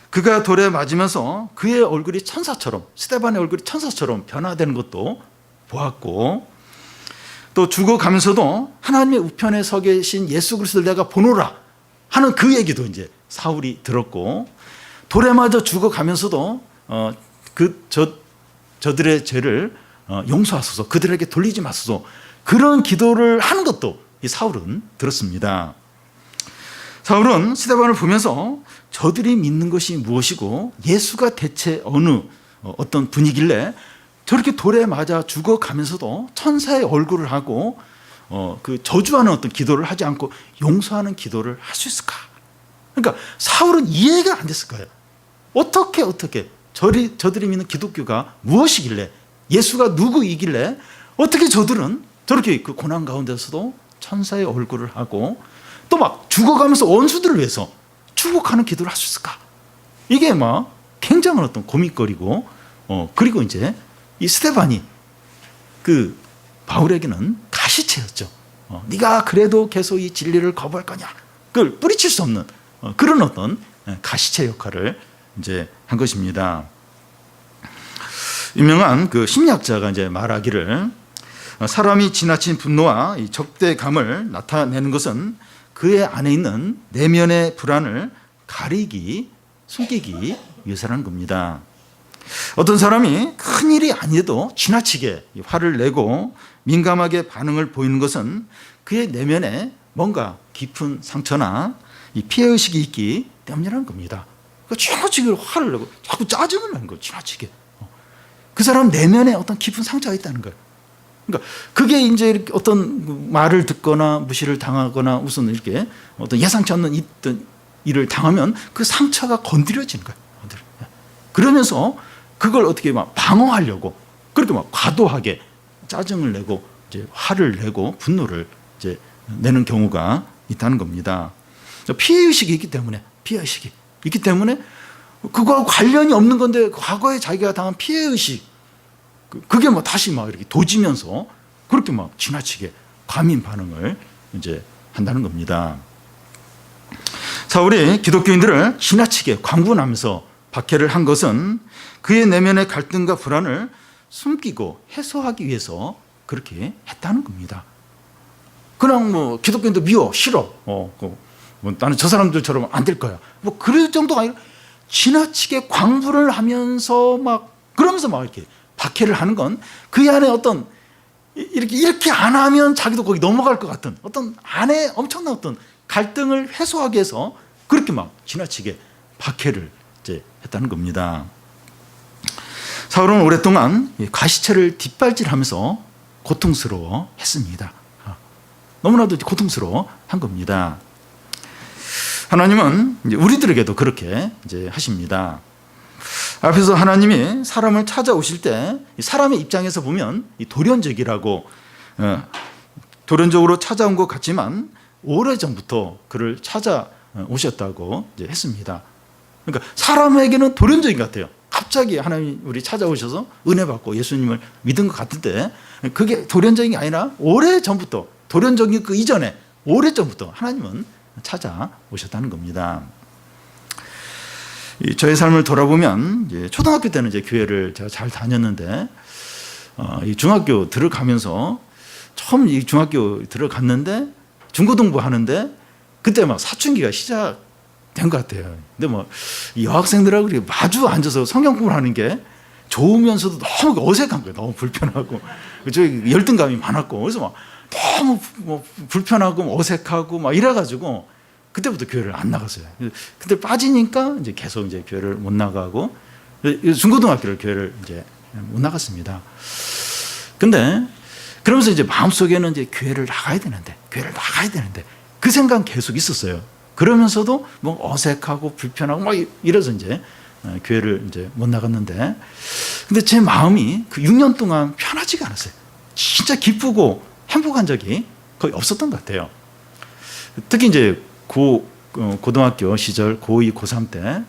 그가 돌에 맞으면서 그의 얼굴이 천사처럼 스데반의 얼굴이 천사처럼 변화되는 것도 보았고 또 죽어가면서도 하나님의 우편에 서 계신 예수 그리스도를 내가 보노라 하는 그 얘기도 이제 사울이 들었고 돌에 맞아 죽어가면서도 저들의 죄를 용서하소서 그들에게 돌리지 마소서 그런 기도를 하는 것도 이 사울은 들었습니다. 사울은 스데반을 보면서 저들이 믿는 것이 무엇이고 예수가 대체 어떤 분이길래 저렇게 돌에 맞아 죽어가면서도 천사의 얼굴을 하고 그 저주하는 어떤 기도를 하지 않고 용서하는 기도를 할 수 있을까? 그러니까 사울은 이해가 안 됐을 거예요. 어떻게 저들이 믿는 기독교가 무엇이길래 예수가 누구이길래 어떻게 저들은 저렇게 그 고난 가운데서도 천사의 얼굴을 하고 또 막 죽어가면서 원수들을 위해서 축복하는 기도를 할 수 있을까? 이게 막 굉장한 어떤 고민거리고 그리고 이제 이 스데반이 그 바울에게는 가시체였죠. 네가 그래도 계속 이 진리를 거부할 거냐? 그걸 뿌리칠 수 없는 그런 어떤 가시체 역할을 이제 한 것입니다. 유명한 그 심리학자가 이제 말하기를 사람이 지나친 분노와 이 적대감을 나타내는 것은 그의 안에 있는 내면의 불안을 가리기, 숨기기 위해서라는 겁니다. 어떤 사람이 큰일이 아니어도 지나치게 화를 내고 민감하게 반응을 보이는 것은 그의 내면에 뭔가 깊은 상처나 이 피해의식이 있기 때문이라는 겁니다. 그러니까 지나치게 화를 내고 자꾸 짜증을 내는 거예요. 지나치게. 그 사람 내면에 어떤 깊은 상처가 있다는 거예요. 그러니까 그게 이제 이렇게 어떤 말을 듣거나 무시를 당하거나 우선 이렇게 어떤 예상치 않는 일을 당하면 그 상처가 건드려지는 거예요. 그러면서 그걸 어떻게 막 방어하려고 그렇게 막 과도하게 짜증을 내고 이제 화를 내고 분노를 이제 내는 경우가 있다는 겁니다. 피해의식이 있기 때문에 그거하고 관련이 없는 건데 과거에 자기가 당한 피해의식 그게 뭐 다시 막 이렇게 도지면서 그렇게 막 지나치게 과민 반응을 이제 한다는 겁니다. 사울이 기독교인들을 지나치게 광분하면서 박해를 한 것은 그의 내면의 갈등과 불안을 숨기고 해소하기 위해서 그렇게 했다는 겁니다. 그냥 뭐 기독교인도 미워, 싫어. 뭐 나는 저 사람들처럼 안 될 거야. 뭐 그럴 정도가 아니라 지나치게 광분을 하면서 막 그러면서 막 이렇게 박해를 하는 건 그 안에 어떤 이렇게 안 하면 자기도 거기 넘어갈 것 같은 어떤 안에 엄청난 어떤 갈등을 해소하기 위해서 그렇게 막 지나치게 박해를 이제 했다는 겁니다. 사울은 오랫동안 가시체를 뒷발질하면서 고통스러워 했습니다. 너무나도 고통스러워 한 겁니다. 하나님은 이제 우리들에게도 그렇게 이제 하십니다. 앞에서 하나님이 사람을 찾아오실 때 사람의 입장에서 보면 이 돌연적이라고 돌연적으로 찾아온 것 같지만 오래전부터 그를 찾아오셨다고 이제 했습니다. 그러니까 사람에게는 돌연적인 것 같아요. 갑자기 하나님 우리 찾아오셔서 은혜 받고 예수님을 믿은 것 같은데 그게 돌연적인 게 아니라 오래전부터, 돌연적인 그 이전에 오래전부터 하나님은 찾아오셨다는 겁니다. 저의 삶을 돌아보면 이제 초등학교 때는 이제 교회를 제가 잘 다녔는데 이 중학교 들어가면서 처음 이 중학교 들어갔는데 중고등부 하는데 그때 막 사춘기가 시작된 것 같아요. 근데 뭐 이 여학생들하고 이렇게 마주 앉아서 성경 공부를 하는 게 좋으면서도 너무 어색한 거예요. 너무 불편하고 저희 열등감이 많았고 그래서 막 너무 뭐 불편하고 어색하고 막 이래가지고 그때부터 교회를 안 나갔어요. 근데 빠지니까 이제 계속 이제 교회를 못 나가고 중고등학교를 교회를 이제 못 나갔습니다. 근데 그러면서 이제 마음속에는 이제 교회를 나가야 되는데 그 생각 계속 있었어요. 그러면서도 뭐 어색하고 불편하고 막 이래서 이제 교회를 이제 못 나갔는데 근데 제 마음이 그 6년 동안 편하지가 않았어요. 진짜 기쁘고 행복한 적이 거의 없었던 것 같아요. 특히 이제 고등학교 시절 고2, 고3 때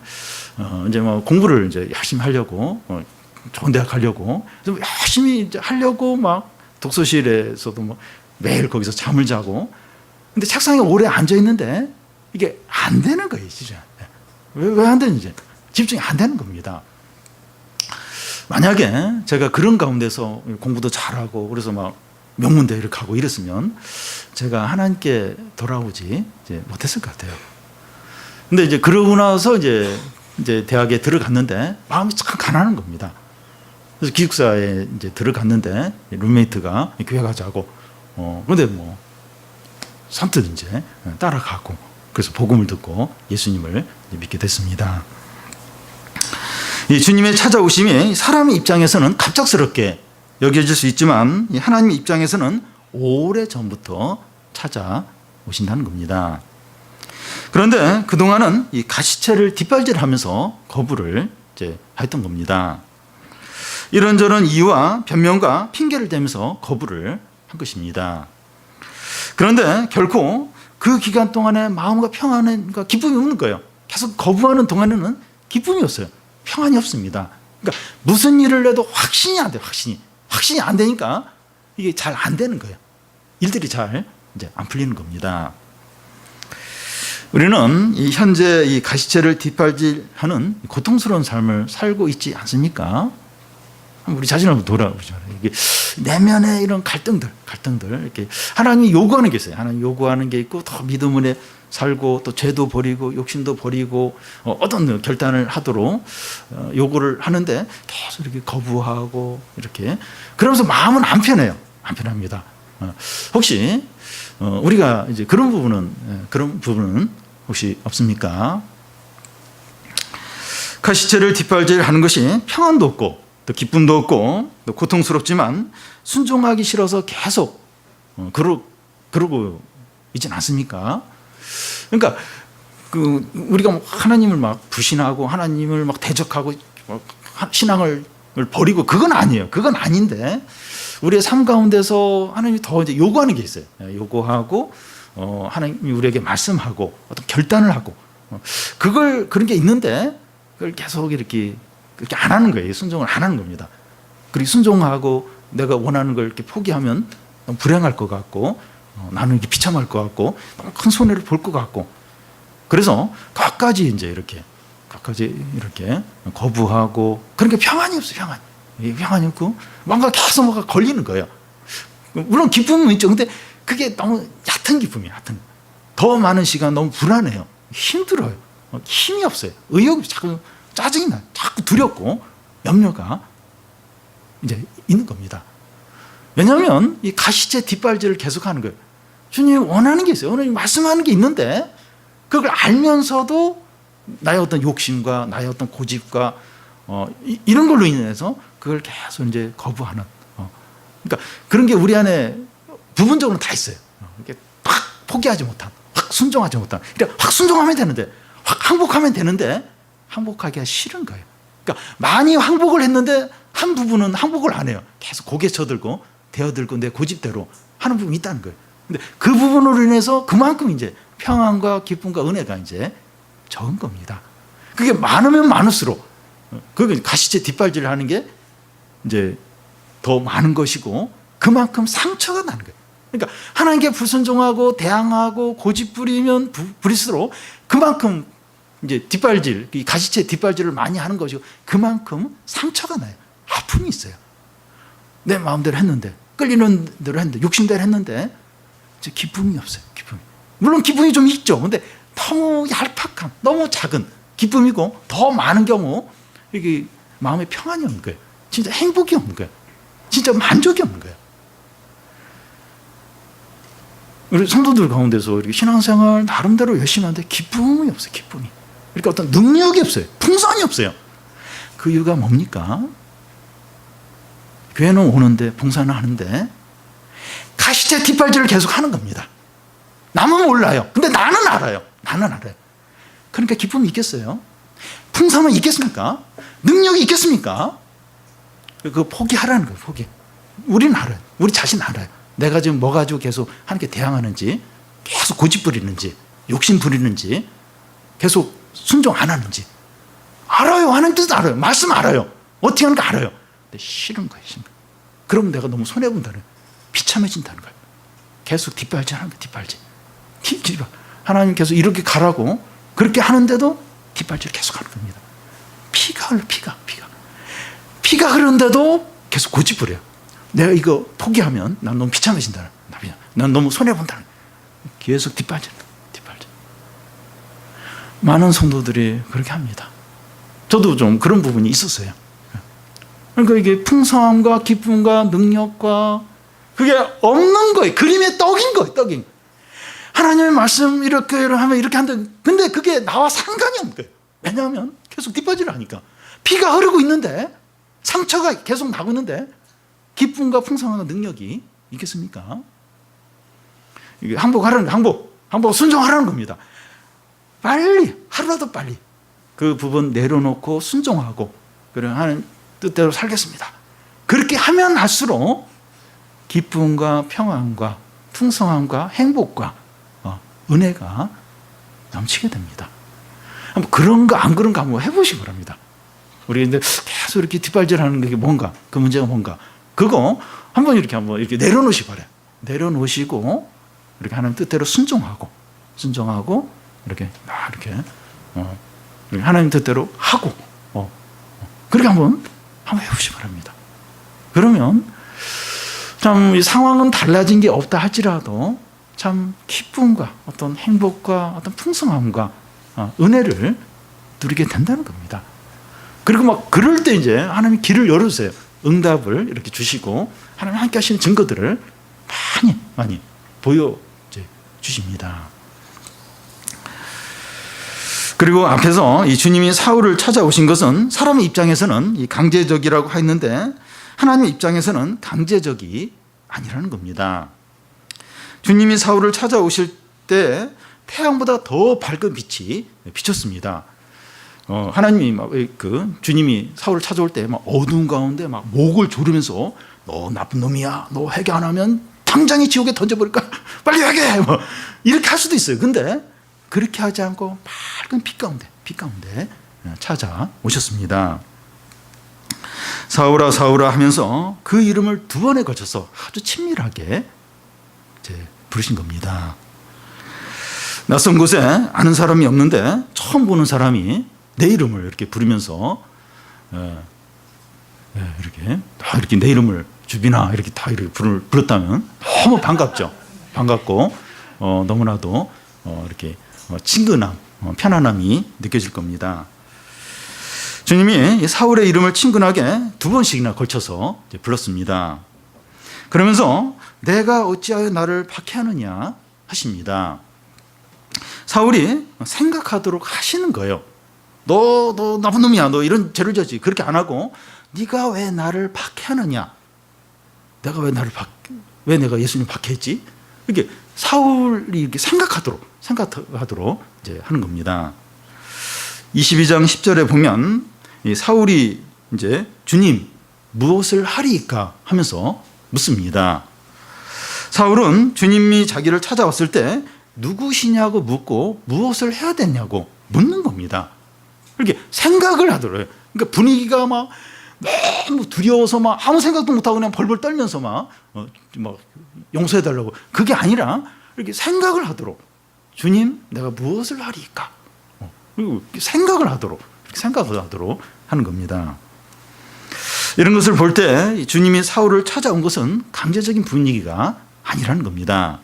이제 뭐 공부를 이제 열심히 하려고 좋은 대학 가려고 열심히 이제 하려고 막 독서실에서도 뭐 매일 거기서 잠을 자고 근데 책상에 오래 앉아 있는데 이게 안 되는 거예요, 진짜. 왜 안 되는지 집중이 안 되는 겁니다. 만약에 제가 그런 가운데서 공부도 잘하고 그래서 막 명문대를 가고 이랬으면 제가 하나님께 돌아오지 이제 못했을 것 같아요. 근데 이제 그러고 나서 이제 대학에 들어갔는데 마음이 참 가난한 겁니다. 그래서 기숙사에 이제 들어갔는데 룸메이트가 교회 가자고 근데 뭐 선뜻 이제 따라가고 그래서 복음을 듣고 예수님을 믿게 됐습니다. 이 주님의 찾아오심이 사람의 입장에서는 갑작스럽게 여겨질 수 있지만 하나님의 입장에서는 오래전부터 찾아오신다는 겁니다. 그런데 그동안은 이 가시체를 뒷발질하면서 거부를 이제 했던 겁니다. 이런저런 이유와 변명과 핑계를 대면서 거부를 한 것입니다. 그런데 결코 그 기간 동안에 마음과 평안과 기쁨이 없는 거예요. 계속 거부하는 동안에는 기쁨이 없어요. 평안이 없습니다. 그러니까 무슨 일을 해도 확신이 안 돼요. 확신이 안 되니까 이게 잘 안 되는 거예요. 일들이 잘 이제 안 풀리는 겁니다. 우리는 이 현재 이 가시체를 뒷발질하는 고통스러운 삶을 살고 있지 않습니까? 우리 자신을 한번 돌아보죠. 이게 내면의 이런 갈등들 이렇게 하나님이 요구하는 게 있어요. 하나님 요구하는 게 있고 또 믿음으로 살고 또 죄도 버리고 욕심도 버리고 어떤 결단을 하도록 요구를 하는데 계속 이렇게 거부하고 이렇게 그러면서 마음은 안 편해요. 안 편합니다. 혹시 우리가 이제 그런 부분은 혹시 없습니까? 가시체를 뒷발질하는 것이 평안도 없고 또 기쁨도 없고 또 고통스럽지만 순종하기 싫어서 계속 그러고 있진 않습니까? 그러니까 우리가 하나님을 막 부신하고 하나님을 막 대적하고 신앙을 버리고 그건 아니에요. 그건 아닌데 우리의 삶 가운데서 하나님이 더 이제 요구하는 게 있어요. 요구하고 하나님이 우리에게 말씀하고 어떤 결단을 하고 그런 게 있는데 그걸 계속 이렇게 안 하는 거예요. 순종을 안 하는 겁니다. 그리고 순종하고 내가 원하는 걸 이렇게 포기하면 너무 불행할 것 같고 나는 이렇게 비참할 것 같고 너무 큰 손해를 볼 것 같고 그래서 끝까지 이렇게 거부하고 그러니까 평안이 없어요. 평안이 없고 뭔가 계속 뭐가 걸리는 거예요. 물론 기쁨은 있죠. 근데 그게 너무 얕은 기쁨이에요. 더 많은 시간 너무 불안해요. 힘들어요. 힘이 없어요. 의욕이 자꾸 짜증이 나요. 자꾸 두렵고 염려가 이제 있는 겁니다. 왜냐하면 이 가시체 뒷발질을 계속하는 거예요. 주님이 원하는 게 있어요. 오늘 말씀하는 게 있는데 그걸 알면서도 나의 어떤 욕심과 나의 어떤 고집과 이런 걸로 인해서 그걸 계속 이제 거부하는. 그러니까 그런 게 우리 안에 부분적으로 다 있어요. 이렇게 확 포기하지 못한, 확 순종하지 못한. 그러니까 확 순종하면 되는데, 확 항복하면 되는데 항복하기가 싫은 거예요. 그러니까 많이 항복을 했는데 한 부분은 항복을 안 해요. 계속 고개 쳐들고 대어들고 내 고집대로 하는 부분이 있다는 거예요. 근데 그 부분으로 인해서 그만큼 이제 평안과 기쁨과 은혜가 이제 적은 겁니다. 그게 많으면 많을수록 그게 가시체 뒷발질을 하는 게 이제 더 많은 것이고 그만큼 상처가 나는 거예요. 그러니까 하나님께 불순종하고 대항하고 고집 부리면 부릴수록 그만큼 이제 뒷발질, 이 가시체 뒷발질을 많이 하는 것이고 그만큼 상처가 나요. 아픔이 있어요. 내 마음대로 했는데, 끌리는 대로 했는데, 욕심대로 했는데 이제 기쁨이 없어요. 기쁨이. 물론 기쁨이 좀 있죠. 근데 너무 얄팍한, 너무 작은 기쁨이고 더 많은 경우 이게 마음에 평안이 없는 거예요. 진짜 행복이 없는 거예요. 진짜 만족이 없는 거예요. 우리 성도들 가운데서 이렇게 신앙생활 나름대로 열심히 하는데 기쁨이 없어요. 기쁨이. 그러니까 어떤 능력이 없어요. 풍성이 없어요. 그 이유가 뭡니까? 교회는 오는데 봉사는 하는데 가시체 뒷발질을 계속 하는 겁니다. 남은 몰라요. 근데 나는 알아요. 나는 알아요. 그러니까 기쁨이 있겠어요? 풍성은 있겠습니까? 능력이 있겠습니까? 그 포기하라는 거예요. 포기. 우리는 알아요. 우리 자신 알아요. 내가 지금 뭐 가지고 계속 하나님께 대항하는지, 계속 고집 부리는지, 욕심 부리는지, 계속 순종 안 하는지 알아요. 하는 뜻 알아요. 말씀 알아요. 어떻게 하는 거 알아요. 근데 싫은 거예요. 싫은 거예요. 그러면 내가 너무 손해본다는 거예요. 비참해진다는 거예요. 계속 뒷발질 하는 거예요. 뒷발질. 하나님 계속 이렇게 가라고 그렇게 하는데도 뒷발질 계속 하는 겁니다. 피가 흘러. 피가 흐르는데도 계속 고집 부려요. 내가 이거 포기하면 난 너무 비참해진다는 거예요. 난 너무 손해본다는 거예요. 계속 뒷발질. 많은 성도들이 그렇게 합니다. 저도 좀 그런 부분이 있었어요. 그러니까 이게 풍성함과 기쁨과 능력과 그게 없는 거예요. 그림의 떡인 거예요. 떡인. 하나님의 말씀 이렇게 하면 이렇게 한다. 근데 그게 나와 상관이 없는 거예요. 왜냐하면 계속 뒷바지를 하니까. 피가 흐르고 있는데 상처가 계속 나고 있는데 기쁨과 풍성함과 능력이 있겠습니까? 이게 항복하라는 거예요. 항복 순종하라는 겁니다. 빨리, 하루라도 빨리 그 부분 내려놓고 순종하고 그래 하는 뜻대로 살겠습니다. 그렇게 하면 할수록 기쁨과 평안과 풍성함과 행복과 은혜가 넘치게 됩니다. 한번 그런 거 안 그런 거 한번 해보시기 바랍니다. 우리 근데 계속 이렇게 뒷발질하는 게 뭔가, 그 문제가 뭔가, 그거 한번 이렇게 내려놓으시기 바래요. 내려놓으시고 이렇게 하는 뜻대로 순종하고 이렇게 하나님 뜻대로 하고 그렇게 한번 해보시기 바랍니다. 그러면 참 이 상황은 달라진 게 없다 할지라도 참 기쁨과 어떤 행복과 어떤 풍성함과 은혜를 누리게 된다는 겁니다. 그리고 막 그럴 때 이제 하나님이 길을 열어주세요. 응답을 이렇게 주시고 하나님 함께 하시는 증거들을 많이 보여 주십니다. 그리고 앞에서 이 주님이 사울을 찾아오신 것은 사람의 입장에서는 강제적이라고 했는데 하나님의 입장에서는 강제적이 아니라는 겁니다. 주님이 사울을 찾아오실 때 태양보다 더 밝은 빛이 비쳤습니다. 하나님이 주님이 사울을 찾아올 때 막 어두운 가운데 막 목을 조르면서 너 나쁜 놈이야. 너 회개 안 하면 당장에 지옥에 던져버릴까? 빨리 회개해. 이렇게 할 수도 있어요. 근데 그렇게 하지 않고 밝은 빛 가운데 찾아오셨습니다. 사울아 사울아 하면서 그 이름을 2번에 걸쳐서 아주 친밀하게 부르신 겁니다. 낯선 곳에 아는 사람이 없는데 처음 보는 사람이 내 이름을 이렇게 부르면서 이렇게 내 이름을 주빈아 이렇게 다 이렇게 불렀다면 너무 반갑죠. 반갑고 너무나도 이렇게 친근함, 편안함이 느껴질 겁니다. 주님이 사울의 이름을 친근하게 2번씩이나 걸쳐서 불렀습니다. 그러면서 내가 어찌하여 나를 박해하느냐 하십니다. 사울이 생각하도록 하시는 거예요. 너 나쁜 놈이야. 너 이런 죄를 졌지. 그렇게 안 하고 네가 왜 나를 박해하느냐. 왜 내가 예수님 박해했지? 이렇게 사울이 이렇게 생각하도록 이제 하는 겁니다. 22장 10절에 보면 이 사울이 이제 주님 무엇을 하리이까 하면서 묻습니다. 사울은 주님이 자기를 찾아왔을 때 누구시냐고 묻고 무엇을 해야 되냐고 묻는 겁니다. 이렇게 생각을 하더래요. 그러니까 분위기가 막 너무 두려워서 막 아무 생각도 못하고 그냥 벌벌 떨면서 막 용서해달라고, 그게 아니라 이렇게 생각을 하도록, 주님 내가 무엇을 하리까, 그리고 생각을 하도록 하는 겁니다. 이런 것을 볼 때 주님이 사울을 찾아온 것은 강제적인 분위기가 아니라는 겁니다.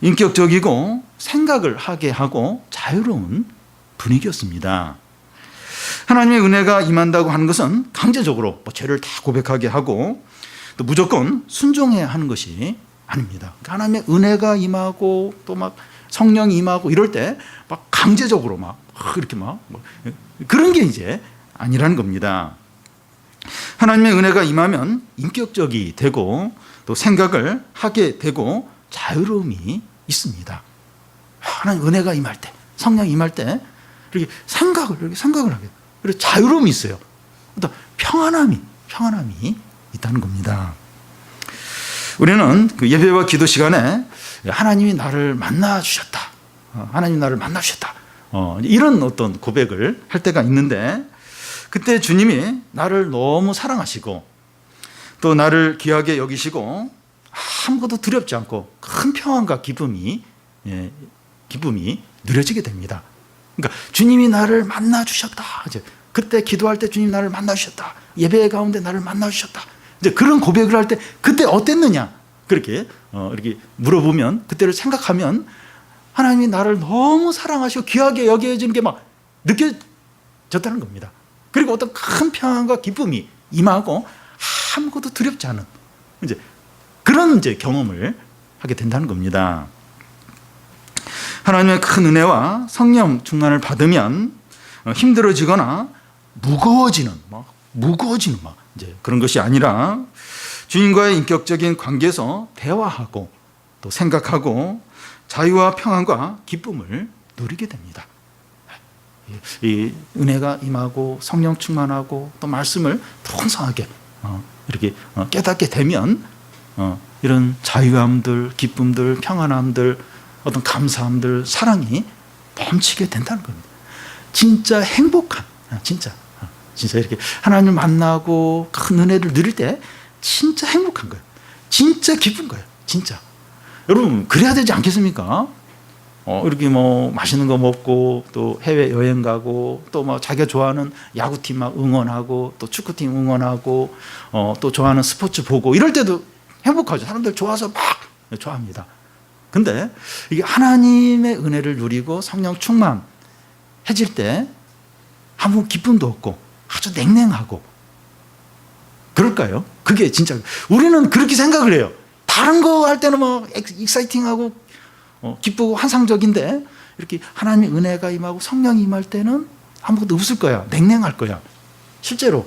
인격적이고 생각을 하게 하고 자유로운 분위기였습니다. 하나님의 은혜가 임한다고 하는 것은 강제적으로 죄를 다 고백하게 하고 또 무조건 순종해야 하는 것이 아닙니다. 하나님의 은혜가 임하고 또 막 성령이 임하고 이럴 때 막 강제적으로 막 이렇게 막 그런 게 이제 아니라는 겁니다. 하나님의 은혜가 임하면 인격적이 되고 또 생각을 하게 되고 자유로움이 있습니다. 하나님 은혜가 임할 때, 성령이 임할 때 이렇게 생각을 하게 돼요. 그리고 자유로움이 있어요. 또 평안함이 있다는 겁니다. 우리는 그 예배와 기도 시간에 하나님이 나를 만나 주셨다, 하나님이 나를 만나 주셨다, 이런 어떤 고백을 할 때가 있는데, 그때 주님이 나를 너무 사랑하시고 또 나를 귀하게 여기시고 아무것도 두렵지 않고 큰 평안과 기쁨이 누려지게 됩니다. 그러니까 주님이 나를 만나 주셨다, 그때 기도할 때 주님 나를 만나 주셨다, 예배 가운데 나를 만나 주셨다, 이제 그런 고백을 할 때 그때 어땠느냐, 그렇게 이렇게 물어보면, 그때를 생각하면 하나님이 나를 너무 사랑하시고 귀하게 여겨지는 게 막 느껴졌다는 겁니다. 그리고 어떤 큰 평안과 기쁨이 임하고 아무것도 두렵지 않은 그런 경험을 하게 된다는 겁니다. 하나님의 큰 은혜와 성령 충만을 받으면 힘들어지거나 무거워지는 그런 것이 아니라 주님과의 인격적인 관계에서 대화하고 또 생각하고 자유와 평안과 기쁨을 누리게 됩니다. 이 은혜가 임하고 성령 충만하고 또 말씀을 풍성하게 이렇게 깨닫게 되면 이런 자유함들, 기쁨들, 평안함들, 어떤 감사함들, 사랑이 넘치게 된다는 겁니다. 진짜 행복한, 진짜 이렇게 하나님을 만나고 큰 은혜를 누릴 때 진짜 행복한 거예요. 진짜 기쁜 거예요. 진짜. 여러분 그래야 되지 않겠습니까? 이렇게 맛있는 거 먹고 또 해외 여행 가고 또 자기가 좋아하는 야구팀 막 응원하고 또 축구팀 응원하고 또 좋아하는 스포츠 보고 이럴 때도 행복하죠. 사람들 좋아서 막 좋아합니다. 근데 이게 하나님의 은혜를 누리고 성령 충만해질 때 아무 기쁨도 없고 아주 냉랭하고 그럴까요? 그게 진짜 우리는 그렇게 생각을 해요. 다른 거 할 때는 익사이팅하고 기쁘고 환상적인데 이렇게 하나님의 은혜가 임하고 성령이 임할 때는 아무것도 없을 거야. 냉랭할 거야. 실제로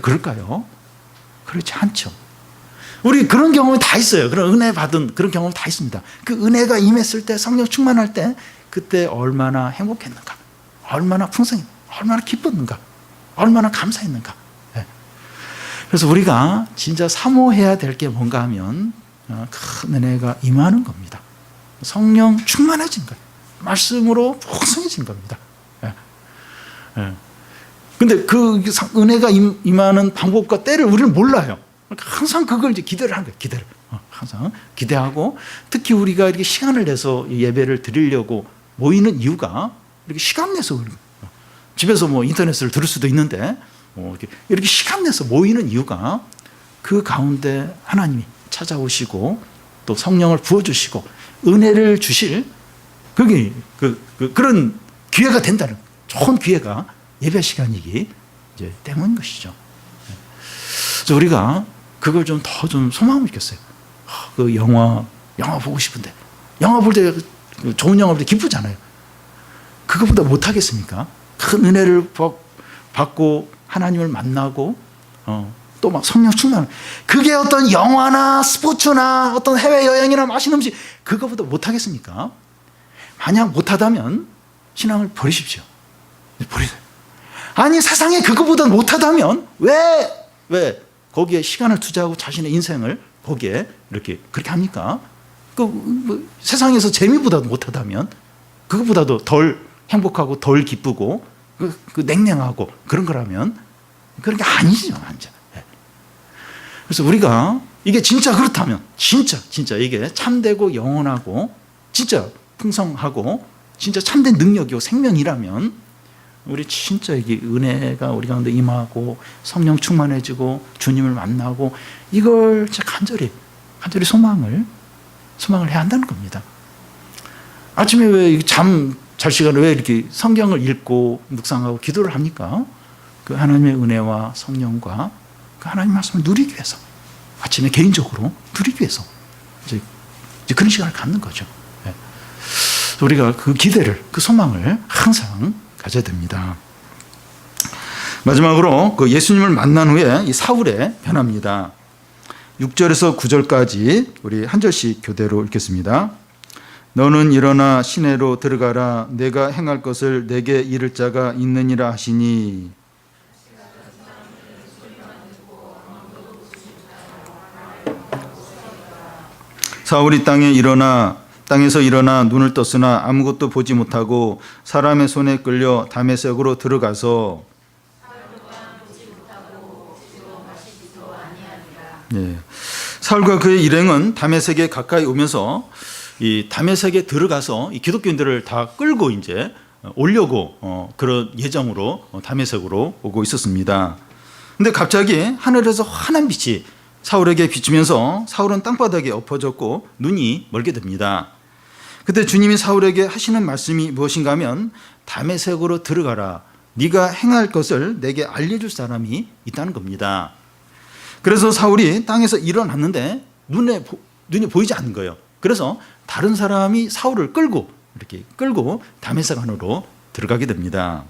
그럴까요? 그렇지 않죠. 우리 그런 경험이 다 있어요. 그런 은혜 받은 그런 경험이 다 있습니다. 그 은혜가 임했을 때, 성령 충만할 때 그때 얼마나 행복했는가, 얼마나 풍성했는가, 얼마나 기뻤는가, 얼마나 감사했는가. 그래서 우리가 진짜 사모해야 될 게 뭔가 하면 큰 은혜가 임하는 겁니다. 성령 충만해진 거예요. 말씀으로 풍성해진 겁니다. 근데 그 은혜가 임하는 방법과 때를 우리는 몰라요. 항상 그걸 이제 기대를 하는 거예요. 기대를. 항상 기대하고, 특히 우리가 이렇게 시간을 내서 예배를 드리려고 모이는 이유가 이렇게 시간 내서 그런 거예요. 집에서 인터넷을 들을 수도 있는데 이렇게 시간 내서 모이는 이유가 그 가운데 하나님이 찾아오시고 또 성령을 부어주시고 은혜를 주실 그런 기회가 된다는, 좋은 기회가 예배 시간이기 때문인 것이죠. 그래서 우리가 그걸 더 소망을 느꼈어요. 그 영화 보고 싶은데, 영화 볼 때 좋은 영화 볼 때 기쁘잖아요. 그것보다 못하겠습니까? 큰 은혜를 받고 하나님을 만나고 또 성령 충만, 그게 어떤 영화나 스포츠나 어떤 해외여행이나 맛있는 음식 그거보다 못하겠습니까? 만약 못하다면 신앙을 버리십시오. 버리세요. 아니 세상에 그거보다 못하다면 왜 거기에 시간을 투자하고 자신의 인생을 보기에 이렇게 그렇게 합니까? 뭐 세상에서 재미보다도 못하다면 그것보다도 덜 행복하고 덜 기쁘고 냉랭하고 그런 거라면 그런 게 아니죠. 그래서 우리가 이게 진짜 그렇다면 진짜 이게 참되고 영원하고 진짜 풍성하고 진짜 참된 능력이고 생명이라면 우리 진짜 이게 은혜가 우리 가운데 임하고 성령 충만해지고 주님을 만나고 이걸 진짜 간절히 소망을 해야 한다는 겁니다. 아침에 왜 잠 잘 시간에 왜 이렇게 성경을 읽고 묵상하고 기도를 합니까? 그 하나님의 은혜와 성령과 그 하나님 말씀을 누리기 위해서 아침에 개인적으로 누리기 위해서 이제 그런 시간을 갖는 거죠. 우리가 그 기대를 그 소망을 항상 가져야 됩니다. 마지막으로 그 예수님을 만난 후에 이 사울의 변화입니다. 6절에서 9절까지 우리 한 절씩 교대로 읽겠습니다. 너는 일어나 시내로 들어가라. 내가 행할 것을 내게 이를 자가 있느니라 하시니 사울이 땅에서 일어나 눈을 떴으나 아무것도 보지 못하고 사람의 손에 끌려 다메섹으로 들어가서 사울과 그의 일행은 다메섹에 가까이 오면서 이 다메섹에 들어가서 이 기독교인들을 다 끌고 이제 오려고 그런 예정으로 다메섹으로 오고 있었습니다. 근데 갑자기 하늘에서 환한 빛이 사울에게 비추면서 사울은 땅바닥에 엎어졌고 눈이 멀게 됩니다. 그때 주님이 사울에게 하시는 말씀이 무엇인가 하면 다메섹으로 들어가라. 네가 행할 것을 내게 알려줄 사람이 있다는 겁니다. 그래서 사울이 땅에서 일어났는데 눈이 보이지 않는 거예요. 그래서 다른 사람이 사울을 끌고 다메섹 안으로 들어가게 됩니다.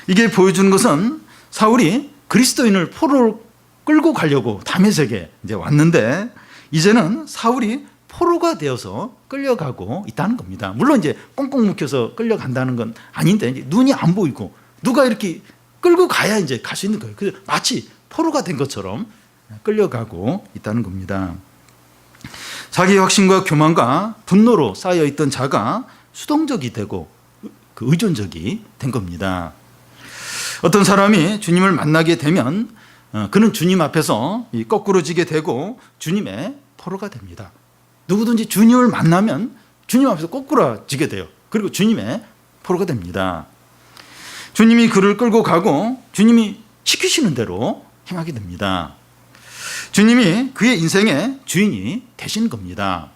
이게 보여주는 것은 사울이 그리스도인을 포로로 끌고 가려고 다메섹에 이제 왔는데 이제는 사울이 포로가 되어서 끌려가고 있다는 겁니다. 물론 이제 꽁꽁 묶여서 끌려간다는 건 아닌데 눈이 안 보이고 누가 이렇게 끌고 가야 이제 갈 수 있는 거예요. 그래서 마치 포로가 된 것처럼 끌려가고 있다는 겁니다. 자기 확신과 교만과 분노로 쌓여 있던 자가 수동적이 되고 그 의존적이 된 겁니다. 어떤 사람이 주님을 만나게 되면 그는 주님 앞에서 거꾸로 지게 되고 주님의 포로가 됩니다. 누구든지 주님을 만나면 주님 앞에서 거꾸로 지게 돼요. 그리고 주님의 포로가 됩니다. 주님이 그를 끌고 가고 주님이 시키시는 대로 행하게 됩니다. 주님이 그의 인생의 주인이 되시는 겁니다.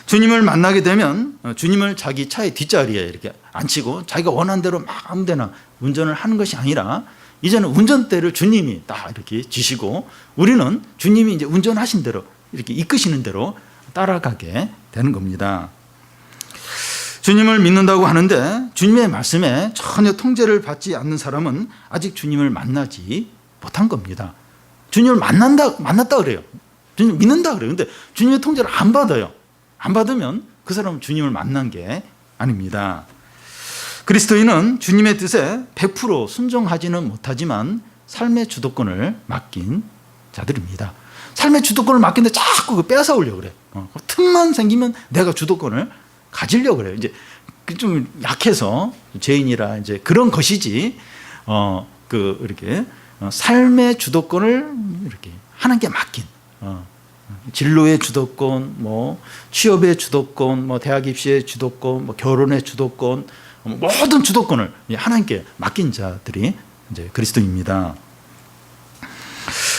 주님을 만나게 되면 주님을 자기 차의 뒷자리에 이렇게 앉히고 자기가 원하는 대로 막 아무 데나 운전을 하는 것이 아니라 이제는 운전대를 주님이 딱 이렇게 지시고 우리는 주님이 이제 운전하신 대로 이렇게 이끄시는 대로 따라가게 되는 겁니다. 주님을 믿는다고 하는데 주님의 말씀에 전혀 통제를 받지 않는 사람은 아직 주님을 만나지 못한 겁니다. 주님을 만났다 그래요. 주님을 믿는다 그래요. 근데 주님의 통제를 안 받아요. 안 받으면 그 사람은 주님을 만난 게 아닙니다. 그리스도인은 주님의 뜻에 100% 순종하지는 못하지만 삶의 주도권을 맡긴 자들입니다. 삶의 주도권을 맡긴데 자꾸 빼앗아오려고 그래. 틈만 생기면 내가 주도권을 가지려고 그래요. 이제 좀 약해서 죄인이라 이제 그런 것이지. 이렇게 삶의 주도권을 이렇게 하나님께 맡긴. 진로의 주도권, 취업의 주도권, 대학 입시의 주도권, 결혼의 주도권, 모든 주도권을 하나님께 맡긴 자들이 이제 그리스도입니다.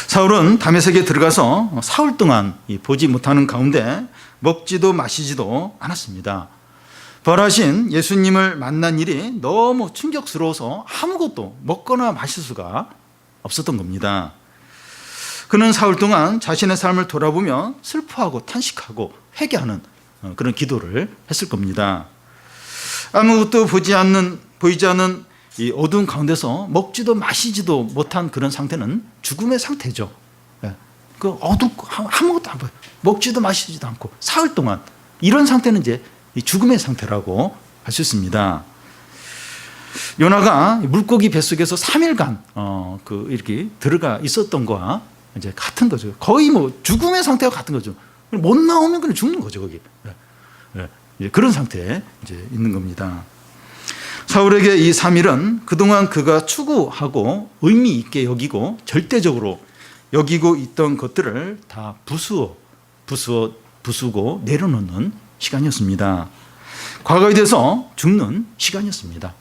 사울은 다메섹에 들어가서 사흘 동안 보지 못하는 가운데 먹지도 마시지도 않았습니다. 부활하신 예수님을 만난 일이 너무 충격스러워서 아무것도 먹거나 마실 수가 없었던 겁니다. 그는 사흘 동안 자신의 삶을 돌아보며 슬퍼하고 탄식하고 회개하는 그런 기도를 했을 겁니다. 아무것도 보이지 않는 이 어두운 가운데서 먹지도 마시지도 못한 그런 상태는 죽음의 상태죠. 그 어둡고 아무것도 안 보여. 먹지도 마시지도 않고 사흘 동안 이런 상태는 이제 죽음의 상태라고 할 수 있습니다. 요나가 물고기 뱃속에서 3일간 이렇게 들어가 있었던 거와 이제 같은 거죠. 거의 뭐 죽음의 상태와 같은 거죠. 못 나오면 그냥 죽는 거죠, 거기. 이제 그런 상태에 이제 있는 겁니다. 사울에게 이 3일은 그동안 그가 추구하고 의미 있게 여기고 절대적으로 여기고 있던 것들을 다 부수고 내려놓는 시간이었습니다. 과거에 대해서 죽는 시간이었습니다.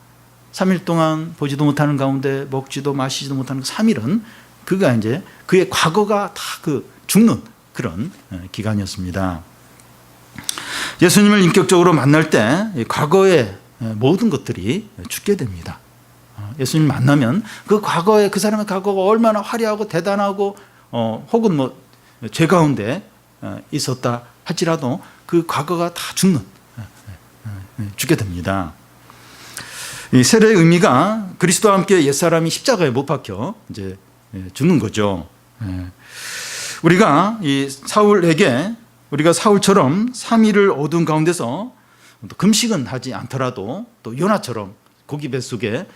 3일 동안 보지도 못하는 가운데 먹지도 마시지도 못하는 3일은 그가 이제 그의 과거가 다 그 죽는 그런 기간이었습니다. 예수님을 인격적으로 만날 때 과거의 모든 것들이 죽게 됩니다. 예수님 만나면 그 과거에 그 사람의 과거가 얼마나 화려하고 대단하고 혹은 뭐 죄 가운데 있었다 할지라도 그 과거가 다 죽게 됩니다. 이 세례의 의미가 그리스도와 함께 옛사람이 십자가에 못 박혀 이제 죽는 거죠. 우리가 사울처럼 3일을 어두운 가운데서 또 금식은 하지 않더라도 또 요나처럼 고기 뱃속에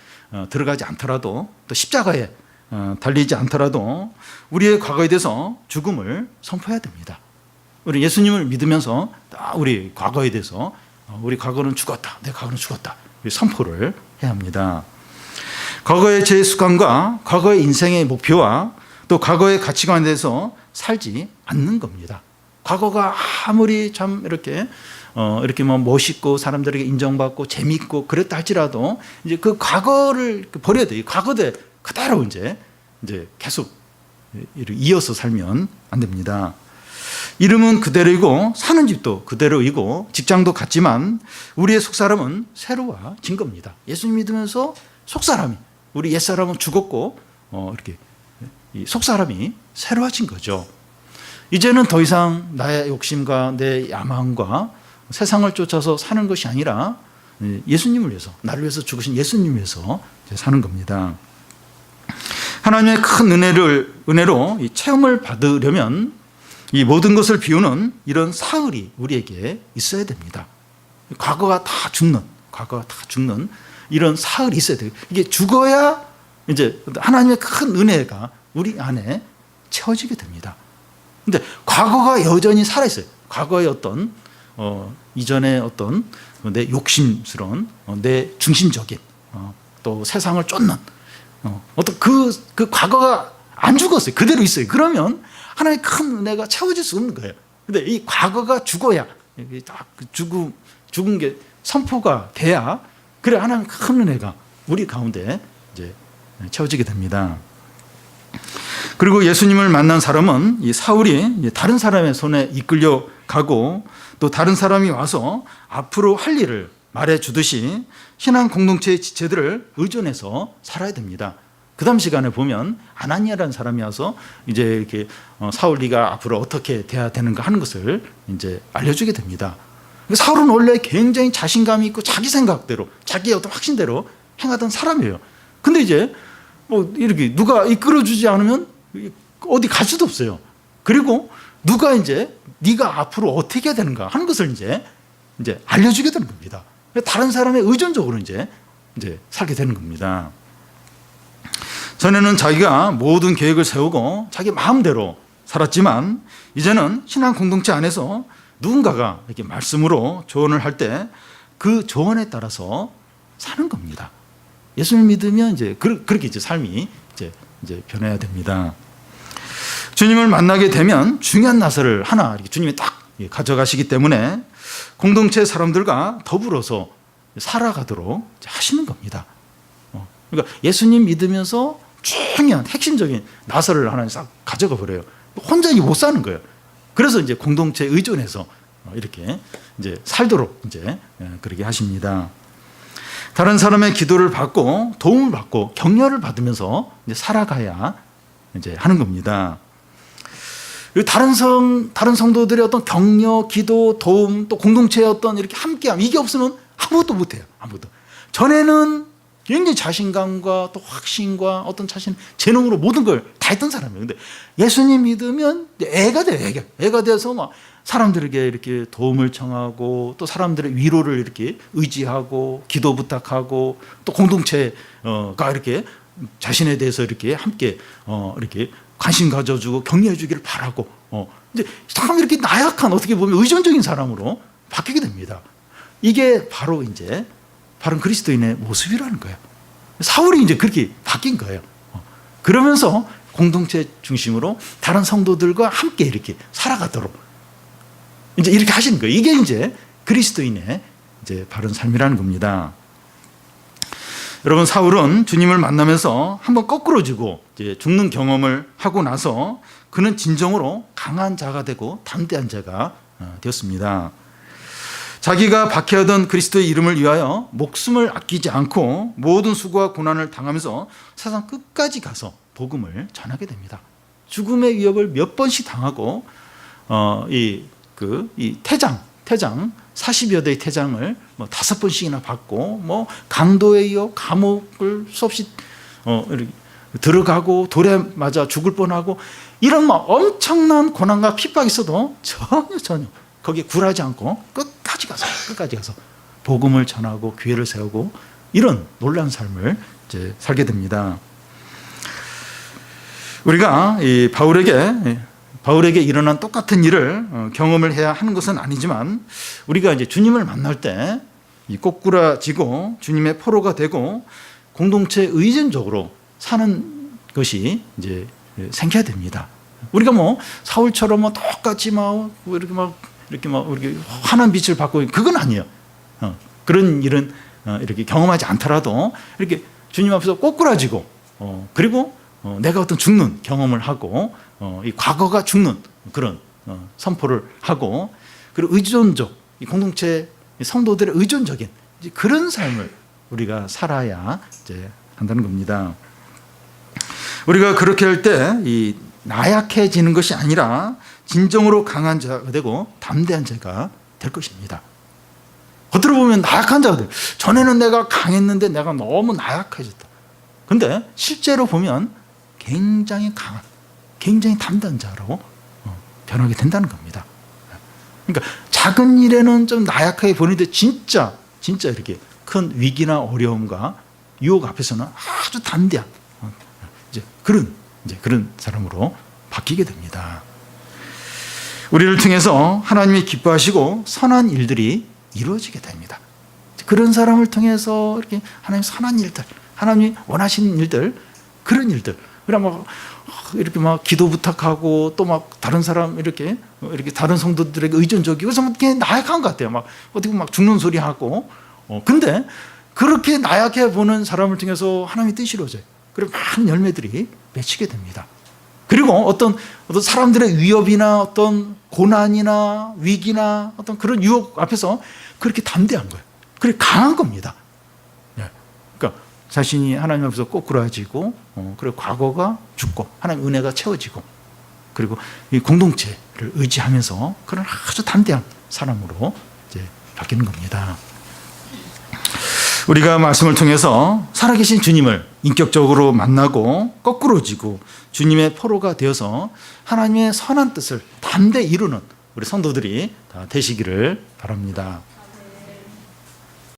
들어가지 않더라도 또 십자가에 달리지 않더라도 우리의 과거에 대해서 죽음을 선포해야 됩니다. 우리 예수님을 믿으면서 우리 과거에 대해서 우리 과거는 죽었다. 내 과거는 죽었다. 선포를 해야 합니다. 과거의 제 습관과 과거의 인생의 목표와 또 과거의 가치관에 대해서 살지 않는 겁니다. 과거가 아무리 참 이렇게 뭐 멋있고 사람들에게 인정받고 재밌고 그랬다 할지라도 이제 그 과거를 버려야 돼요. 과거대 그대로 이제 계속 이어서 살면 안 됩니다. 이름은 그대로이고 사는 집도 그대로이고 직장도 같지만 우리의 속사람은 새로워진 겁니다. 예수님 믿으면서 속사람이 우리 옛사람은 죽었고 이렇게 이 속사람이 새로워진 거죠. 이제는 더 이상 나의 욕심과 내 야망과 세상을 쫓아서 사는 것이 아니라 예수님을 위해서 나를 위해서 죽으신 예수님을 위해서 사는 겁니다. 하나님의 큰 은혜로 이 체험을 받으려면 이 모든 것을 비우는 이런 사흘이 우리에게 있어야 됩니다. 과거가 다 죽는 이런 사흘이 있어야 돼요. 이게 죽어야 이제 하나님의 큰 은혜가 우리 안에 채워지게 됩니다. 근데 과거가 여전히 살아있어요. 과거의 어떤 이전에 어떤 내 욕심스러운 내 중심적인 또 세상을 쫓는 어떤 그 과거가 안 죽었어요. 그대로 있어요. 그러면 하나님의 큰 은혜가 채워질 수 없는 거예요. 근데 이 과거가 죽어야 죽은 게 선포가 돼야 그래 하나님의 큰 은혜가 우리 가운데 이제 채워지게 됩니다. 그리고 예수님을 만난 사람은 이 사울이 다른 사람의 손에 이끌려 가고 또 다른 사람이 와서 앞으로 할 일을 말해주듯이 신앙 공동체의 지체들을 의존해서 살아야 됩니다. 그 다음 시간에 보면 아나니아라는 사람이 와서 이제 이렇게 사울 네가 앞으로 어떻게 돼야 되는가 하는 것을 이제 알려주게 됩니다. 사울은 원래 굉장히 자신감이 있고 자기 생각대로 자기의 어떤 확신대로 행하던 사람이에요. 근데 이제 뭐 이렇게 누가 이끌어주지 않으면 어디 갈 수도 없어요. 그리고 누가 이제 네가 앞으로 어떻게 해야 되는가 하는 것을 이제 알려주게 되는 겁니다. 다른 사람에 의존적으로 이제 살게 되는 겁니다. 전에는 자기가 모든 계획을 세우고 자기 마음대로 살았지만 이제는 신앙 공동체 안에서 누군가가 이렇게 말씀으로 조언을 할 때 그 조언에 따라서 사는 겁니다. 예수님을 믿으면 이제 그렇게 이제 삶이 이제 변해야 됩니다. 주님을 만나게 되면 중요한 나서를 하나 이렇게 주님이 딱 가져가시기 때문에 공동체 사람들과 더불어서 살아가도록 하시는 겁니다. 그러니까 예수님 믿으면서 중요한 핵심적인 나서를 하나 싹 가져가 버려요. 혼자 못 사는 거예요. 그래서 이제 공동체에 의존해서 이렇게 이제 살도록 이제 그렇게 하십니다. 다른 사람의 기도를 받고 도움을 받고 격려를 받으면서 이제 살아가야 이제 하는 겁니다. 다른 성도들의 어떤 격려, 기도, 도움, 또 공동체의 어떤 이렇게 함께함 이게 없으면 아무것도 못해요. 아무것도. 전에는 굉장히 자신감과 또 확신과 어떤 자신, 재능으로 모든 걸 다 했던 사람이에요. 근데 예수님 믿으면 애가 돼요. 애가 돼서 막 사람들에게 이렇게 도움을 청하고 또 사람들의 위로를 이렇게 의지하고 기도 부탁하고 또 공동체가 이렇게 자신에 대해서 이렇게 함께 이렇게 관심 가져주고 격려해 주기를 바라고 이제 참 이렇게 나약한 어떻게 보면 의존적인 사람으로 바뀌게 됩니다. 이게 바로 이제 바른 그리스도인의 모습이라는 거예요. 사울이 이제 그렇게 바뀐 거예요. 그러면서 공동체 중심으로 다른 성도들과 함께 이렇게 살아가도록 이제 이렇게 하시는 거예요. 이게 이제 그리스도인의 이제 바른 삶이라는 겁니다. 여러분, 사울은 주님을 만나면서 한번 거꾸로지고 이제 죽는 경험을 하고 나서 그는 진정으로 강한 자가 되고 담대한 자가 되었습니다. 자기가 박해하던 그리스도의 이름을 위하여 목숨을 아끼지 않고 모든 수고와 고난을 당하면서 세상 끝까지 가서 복음을 전하게 됩니다. 죽음의 위협을 몇 번씩 당하고 이 태장 40여 대의 태장을 5번씩이나 받고 강도에 이어 감옥을 수없이 이렇게 들어가고 돌에 맞아 죽을 뻔하고 이런 엄청난 고난과 핍박이 있어도 전혀 거기에 굴하지 않고 끝까지 가서 복음을 전하고 교회를 세우고 이런 놀라운 삶을 이제 살게 됩니다. 우리가 이 바울에게 일어난 똑같은 일을 경험을 해야 하는 것은 아니지만 우리가 이제 주님을 만날 때 이 꼬꾸라지고 주님의 포로가 되고 공동체 의존적으로 사는 것이 이제 생겨야 됩니다. 우리가 사울처럼 똑같이 이렇게 환한 빛을 받고 그건 아니에요. 그런 일은 이렇게 경험하지 않더라도 이렇게 주님 앞에서 꼬꾸라지고 그리고 내가 어떤 죽는 경험을 하고 이 과거가 죽는 그런 선포를 하고 그리고 의존적 이 공동체 성도들의 의존적인 그런 삶을 우리가 살아야 이제 한다는 겁니다. 우리가 그렇게 할 때 이 나약해지는 것이 아니라 진정으로 강한 자가 되고 담대한 자가 될 것입니다. 겉으로 보면 나약한 자가 돼요. 전에는 내가 강했는데 내가 너무 나약해졌다. 근데 실제로 보면 굉장히 강한, 굉장히 담대한 자로 변하게 된다는 겁니다. 그러니까 작은 일에는 좀 나약하게 보이는데 진짜 이렇게 큰 위기나 어려움과 유혹 앞에서는 아주 담대한 그런 사람으로 바뀌게 됩니다. 우리를 통해서 하나님이 기뻐하시고 선한 일들이 이루어지게 됩니다. 그런 사람을 통해서 이렇게 하나님 선한 일들, 하나님이 원하시는 일들, 그런 일들, 그냥 이렇게 기도 부탁하고 또 다른 사람 이렇게 다른 성도들에게 의존적이고 그래서 나약한 것 같아요. 어떻게 죽는 소리 하고. 근데 그렇게 나약해 보는 사람을 통해서 하나님의 뜻이 이루어져요. 그리고 많은 열매들이 맺히게 됩니다. 그리고 어떤 사람들의 위협이나 어떤 고난이나 위기나 어떤 그런 유혹 앞에서 그렇게 담대한 거예요. 그렇게 강한 겁니다. 그러니까 자신이 하나님 앞에서 꼬꾸라지고 그리고 과거가 죽고 하나님 은혜가 채워지고 그리고 이 공동체를 의지하면서 그런 아주 담대한 사람으로 이제 바뀌는 겁니다. 우리가 말씀을 통해서 살아계신 주님을 인격적으로 만나고 거꾸로지고 주님의 포로가 되어서 하나님의 선한 뜻을 담대히 이루는 우리 성도들이 다 되시기를 바랍니다.